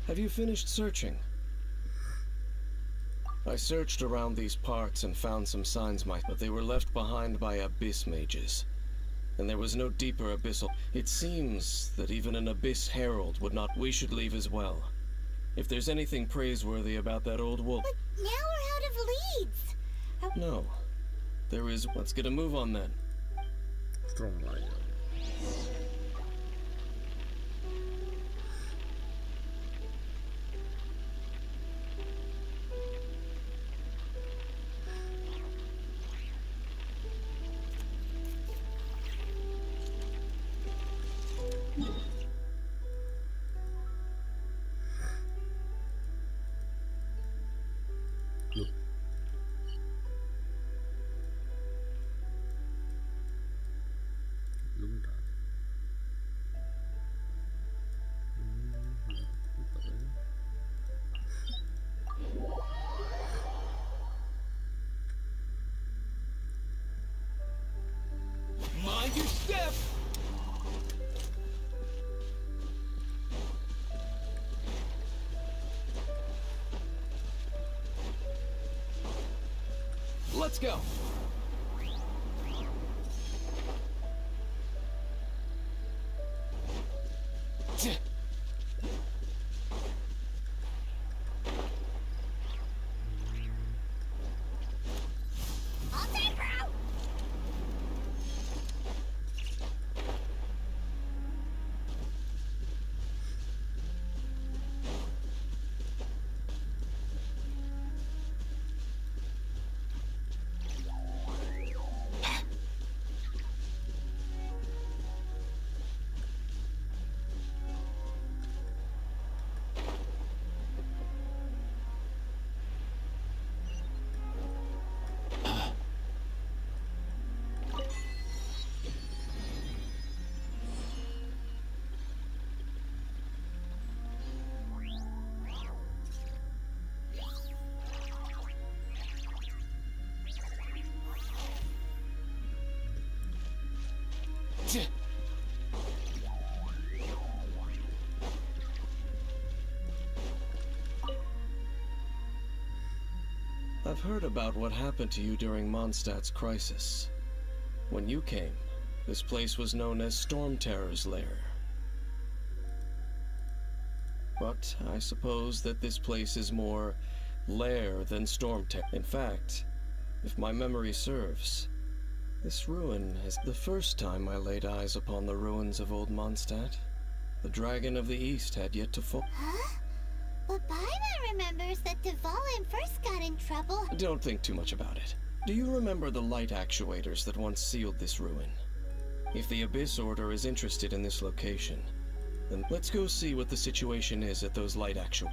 Have you finished searching? I searched around these parts and found some signs but they were left behind by abyss mages. And there was no deeper abyssal. It seems that even an abyss herald would not. We should leave as well. If there's anything praiseworthy about that old wolf. But now we're out of leads. No. There is. Let's get a move on then. Stormlight. Belum tak. Mind your step! Let's go! All day, bro. I've heard about what happened to you during Mondstadt's crisis. When you came, this place was known as Storm Terror's lair. But I suppose that this place is more lair than Storm Terror. In fact, if my memory serves, this ruin is the first time I laid eyes upon the ruins of old Mondstadt. The Dragon of the East had yet to fall. Huh? But Paimon remembers that Dvalin first got in trouble. Don't think too much about it. Do you remember the light actuators that once sealed this ruin? If the Abyss Order is interested in this location, then let's go see what the situation is at those light actuators.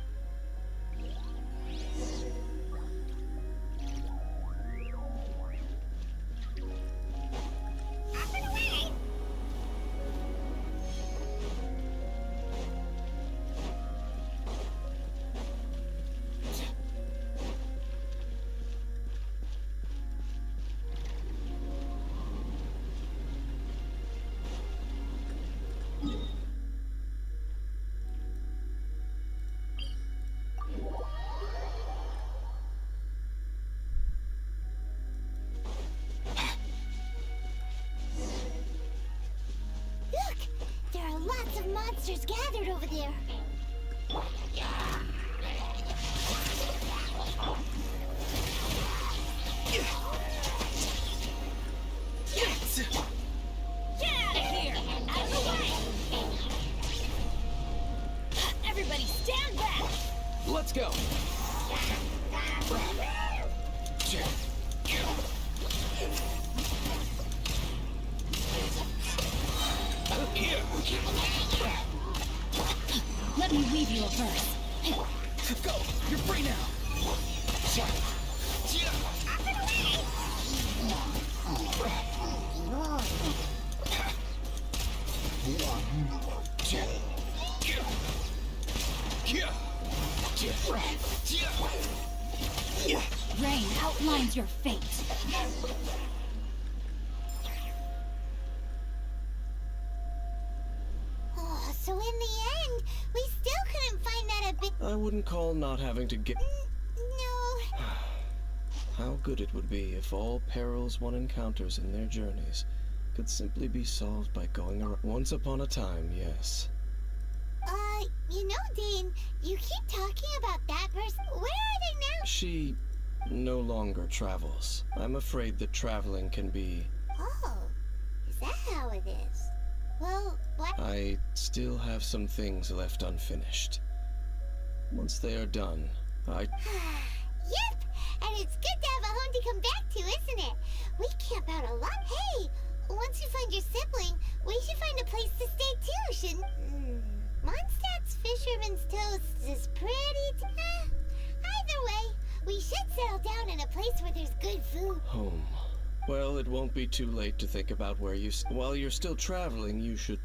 Lots of monsters gathered over there. Get out of here! Out of the way! Everybody stand back! Let's go! Let me weave you a verse. Go! You're free now! Rain outlines your fate. Oh, so in the end, we still couldn't find that a bit. I wouldn't call not having to get... No. How good it would be if all perils one encounters in their journeys could simply be solved by going around. Once upon a time, yes. You know, Dane, you keep talking about that person. Where are they now? She no longer travels. I'm afraid that traveling can be... Oh, is that how it is? Well, what? I still have some things left unfinished. Once they are done, Yep! And it's good to have a home to come back to, isn't it? We camp out a lot. Hey, once you find your sibling, we should find a place to stay too, shouldn't... Mondstadt's Fisherman's Toast is pretty... Either way, we should settle down in a place where there's good food. home. Well, it won't be too late to think about where you... While you're still traveling, you should...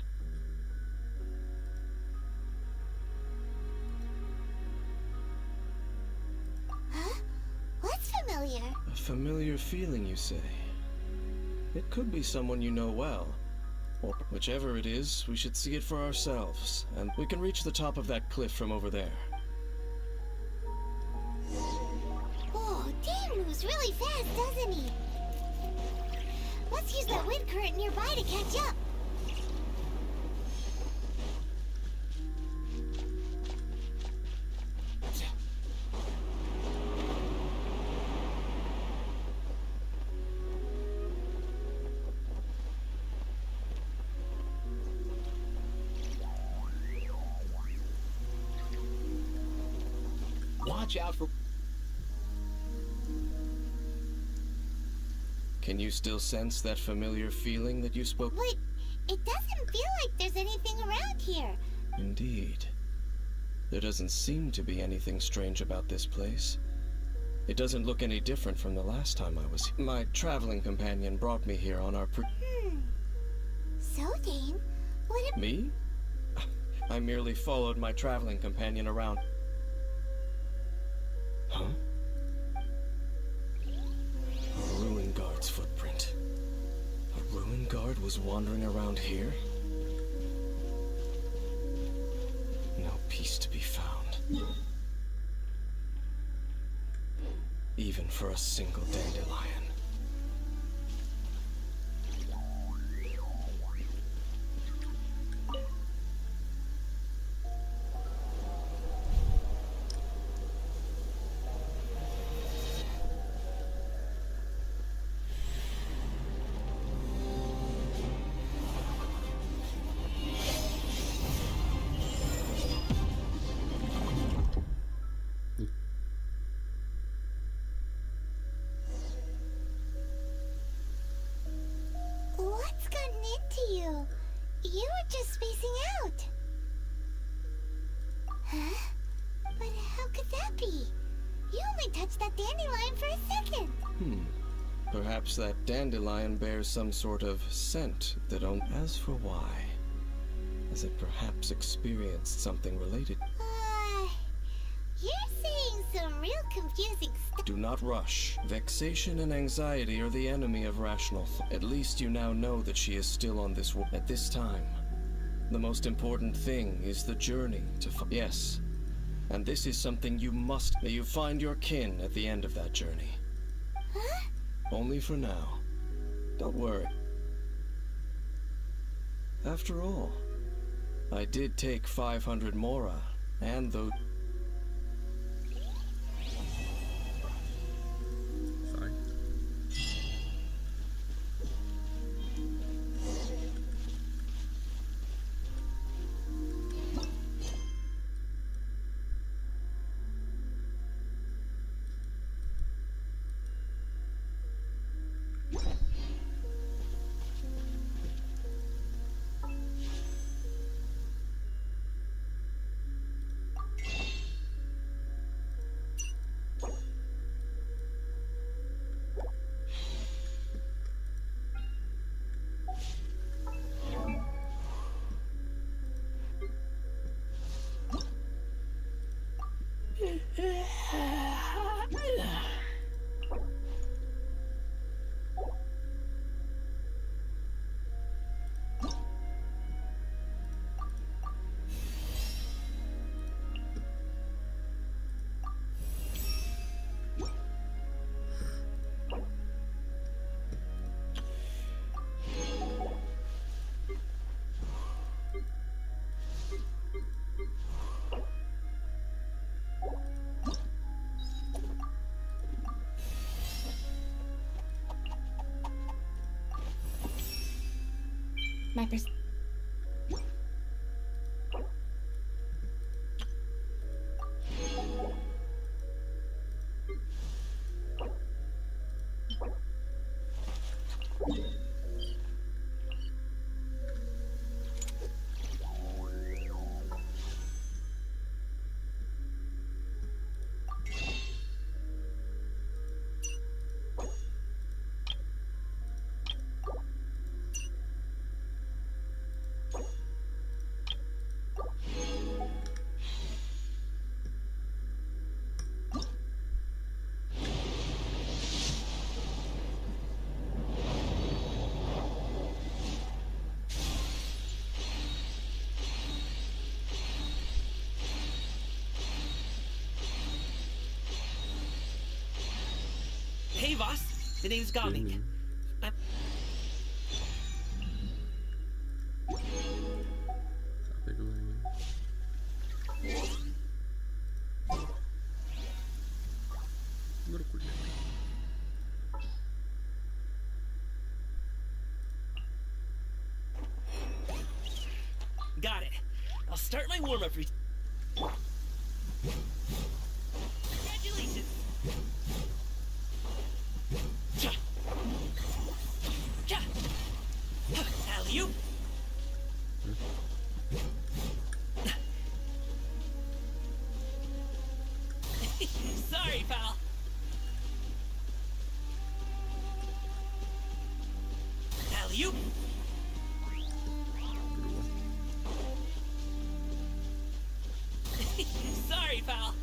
Huh? What's familiar? A familiar feeling, you say? It could be someone you know well. Or whichever it is, we should see it for ourselves, and we can reach the top of that cliff from over there. Oh, Dane moves really fast, doesn't he? Let's use that wind current nearby to catch up. Watch out for... Can you still sense that familiar feeling that you spoke? But it doesn't feel like there's anything around here. Indeed. There doesn't seem to be anything strange about this place. It doesn't look any different from the last time I was here. My traveling companion brought me here on our So, Dane, what... Me? I merely followed my traveling companion around. Huh? A ruin guard's footprint. A ruin guard was wandering around here? No peace to be found. Even for a single dandelion. What's gotten into you? You were just spacing out. Huh? But how could that be? You only touched that dandelion for a second. Perhaps that dandelion bears some sort of scent that only... As for why, has it perhaps experienced something related? You're saying some real confusing stuff. Do not rush. Vexation and anxiety are the enemy of rational thought. At least you now know that she is still on this world at this time. The most important thing is the journey to yes. And this is something you must... May you find your kin at the end of that journey. Huh? Only for now. Don't worry. After all, I did take 500 Mora, and those... Sorry. My Hey, boss. The name's Gaming. Sampai dua ini. Berkuliah. Got it. I'll start my warm-up routine. Congratulations! Cha! Cha! Alley-oop! Sorry, pal. Alley-oop! Sorry, pal.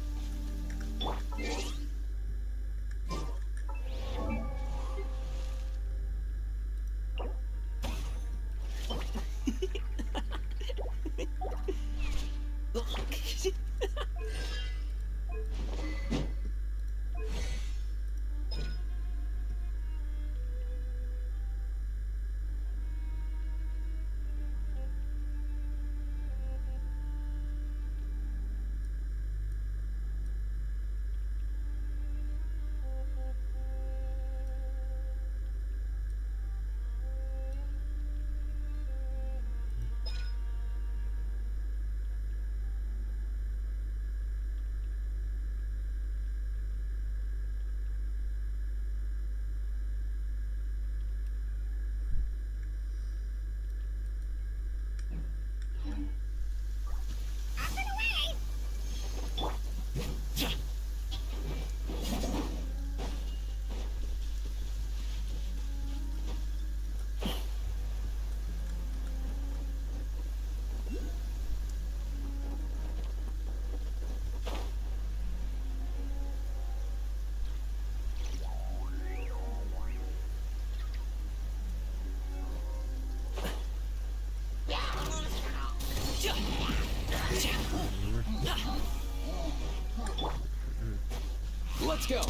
Let's go.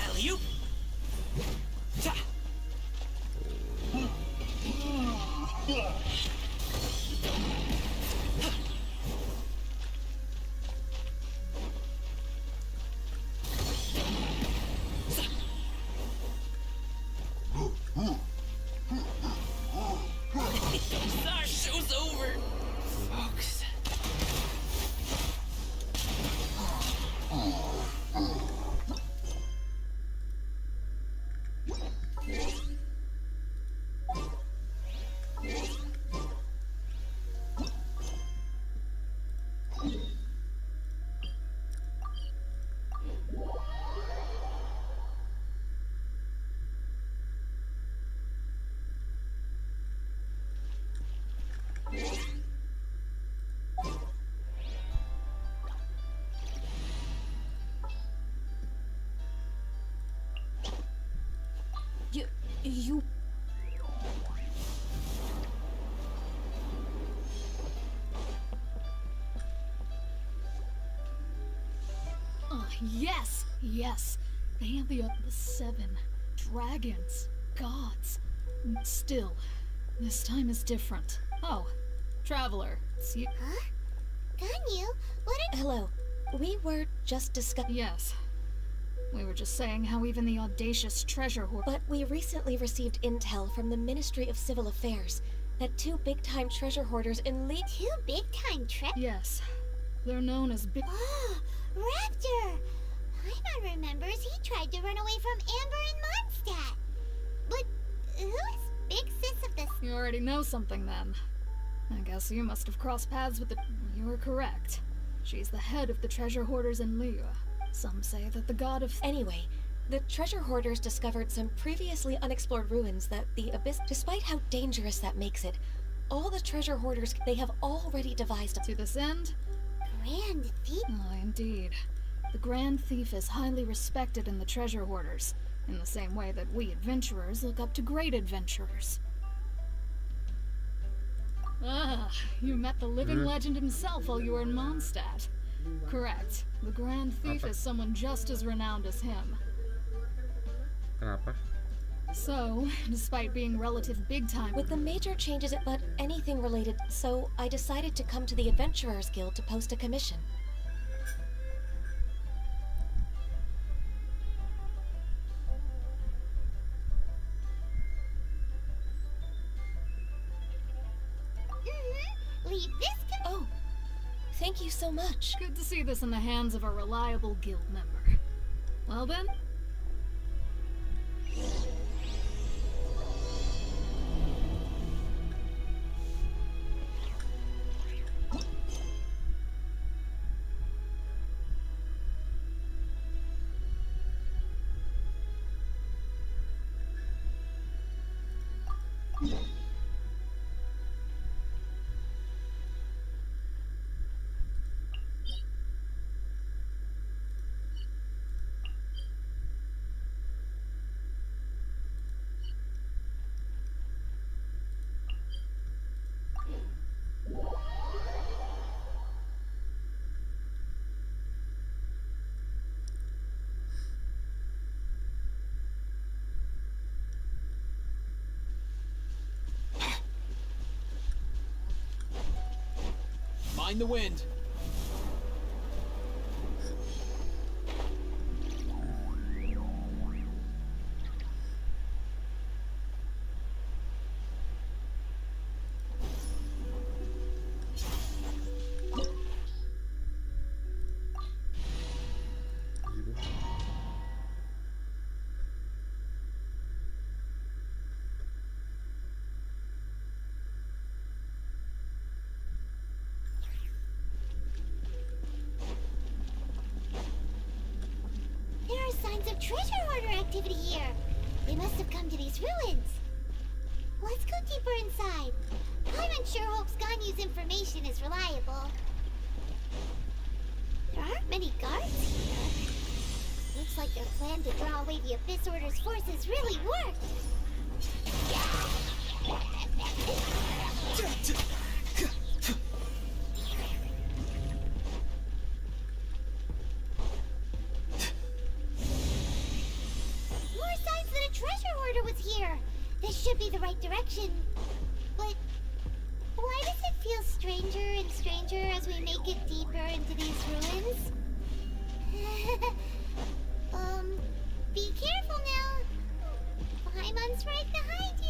Alley-oop! Ta! Sorry, show's over. Folks. You... Yes, yes. The seven dragons, gods. Still, this time is different. Oh, traveler, it's you. Huh? Ganyu, what are... Hello. We were just discussing... Yes. We were just saying how even the audacious treasure hoard... But we recently received intel from the Ministry of Civil Affairs that 2 big-time treasure hoarders in Lee... 2 big-time Yes. They're known as big... Oh, Raptor! Paimon remembers he tried to run away from Amber and Mondstadt. But who is Big Sis of the... You already know something then. I guess you must have crossed paths with the... You were correct. She's the head of the treasure hoarders in Liyue. Some say that the god of... Anyway, the treasure hoarders discovered some previously unexplored ruins that the Abyss... Despite how dangerous that makes it, all the treasure hoarders, they have already devised... To this end? Grand Thief? Oh, indeed. The Grand Thief is highly respected in the treasure hoarders, in the same way that we adventurers look up to great adventurers. Ah, you met the living legend himself while you were in Mondstadt. Correct. The Grand Thief is someone just as renowned as him. Kenapa? So, despite being relative big time... With the major changes but anything related, so I decided to come to the Adventurers Guild to post a commission. Leave this... Oh, thank you so much. Good to see this in the hands of a reliable guild member. Well then? Mind the wind. There are signs of treasure hoarder activity here. They must have come to these ruins. Let's go deeper inside. Paimon sure hopes Ganyu's information is reliable. There aren't many guards here. Looks like their plan to draw away the Abyss Order's forces really worked. More signs that a treasure hoarder was here. This should be the right direction. But why does it feel stranger and stranger as we make it deeper into these ruins? Be careful now. Paimon's right behind you.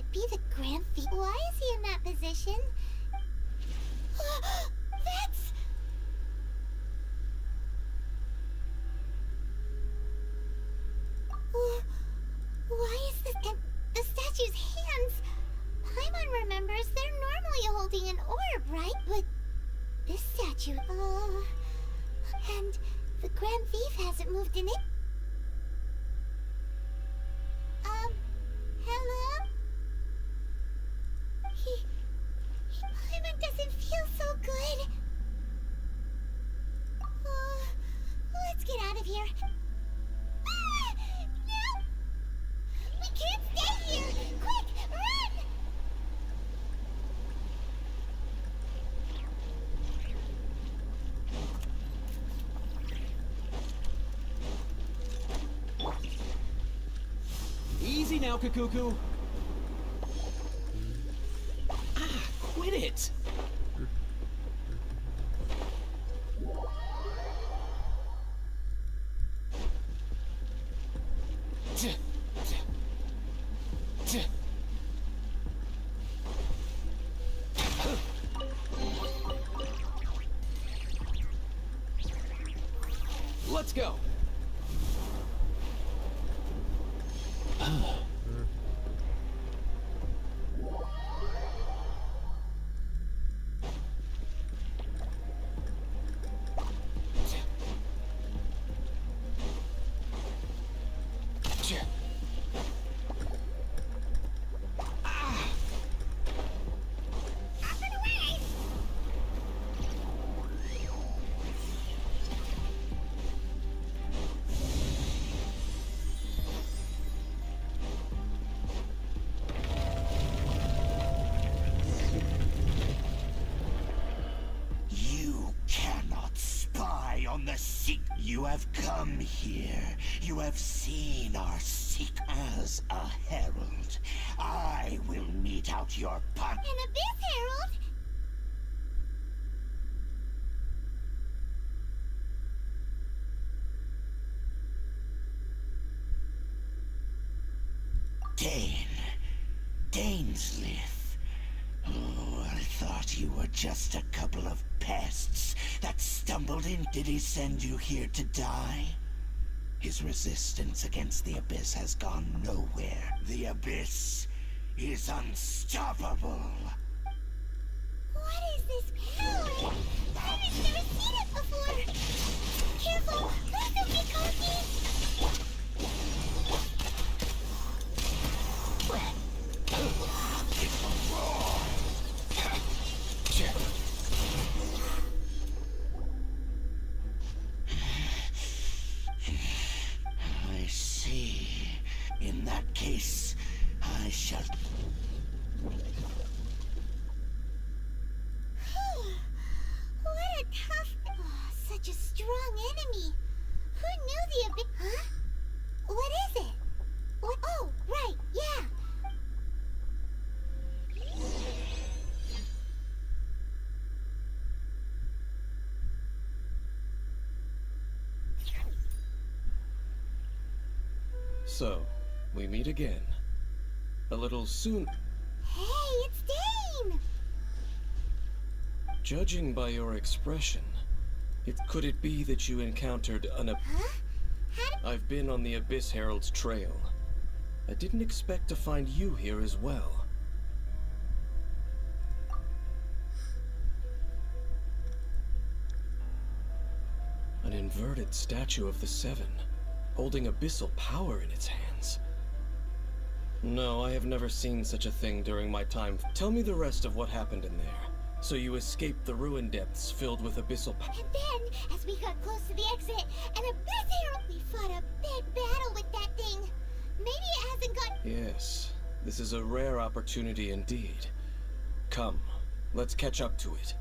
it be the Grand Thief? Why is he in that position? That's... Why is this in the statue's hands? Paimon remembers they're normally holding an orb, right? But this statue, and the Grand Thief hasn't moved in it. Hello? Paimon doesn't feel so good. Let's get out of here. No! We can't stay here! Quick, run! Easy now, Kakuku. Ah, quit it! Let's go. On the seek. You have come here. You have seen our seek. As a herald, I will mete out your punch. An Abyss Herald? Daneslith. Oh, I thought you were just a couple of pests that stumbled in. Did he send you here to die? His resistance against the Abyss has gone nowhere. The Abyss is unstoppable. What is this power? I've never seen it before. Careful, please don't get cocky. I see. In that case, I shall... What a tough... such a strong enemy. Who knew the Abyss... Huh? What is it? What? Oh, right, yeah. So, we meet again. A little soon. Hey, it's Dane! Judging by your expression, could it be that you encountered an Huh? I've been on the Abyss Herald's trail. I didn't expect to find you here as well. An inverted statue of the Seven, holding abyssal power in its hands. No, I have never seen such a thing during my time. Tell me the rest of what happened in there. So you escaped the ruin depths filled with abyssal power. And then, as we got close to the exit, an Abyss Herald, we fought a big battle with that thing. Maybe it hasn't got... Yes, this is a rare opportunity indeed. Come, let's catch up to it.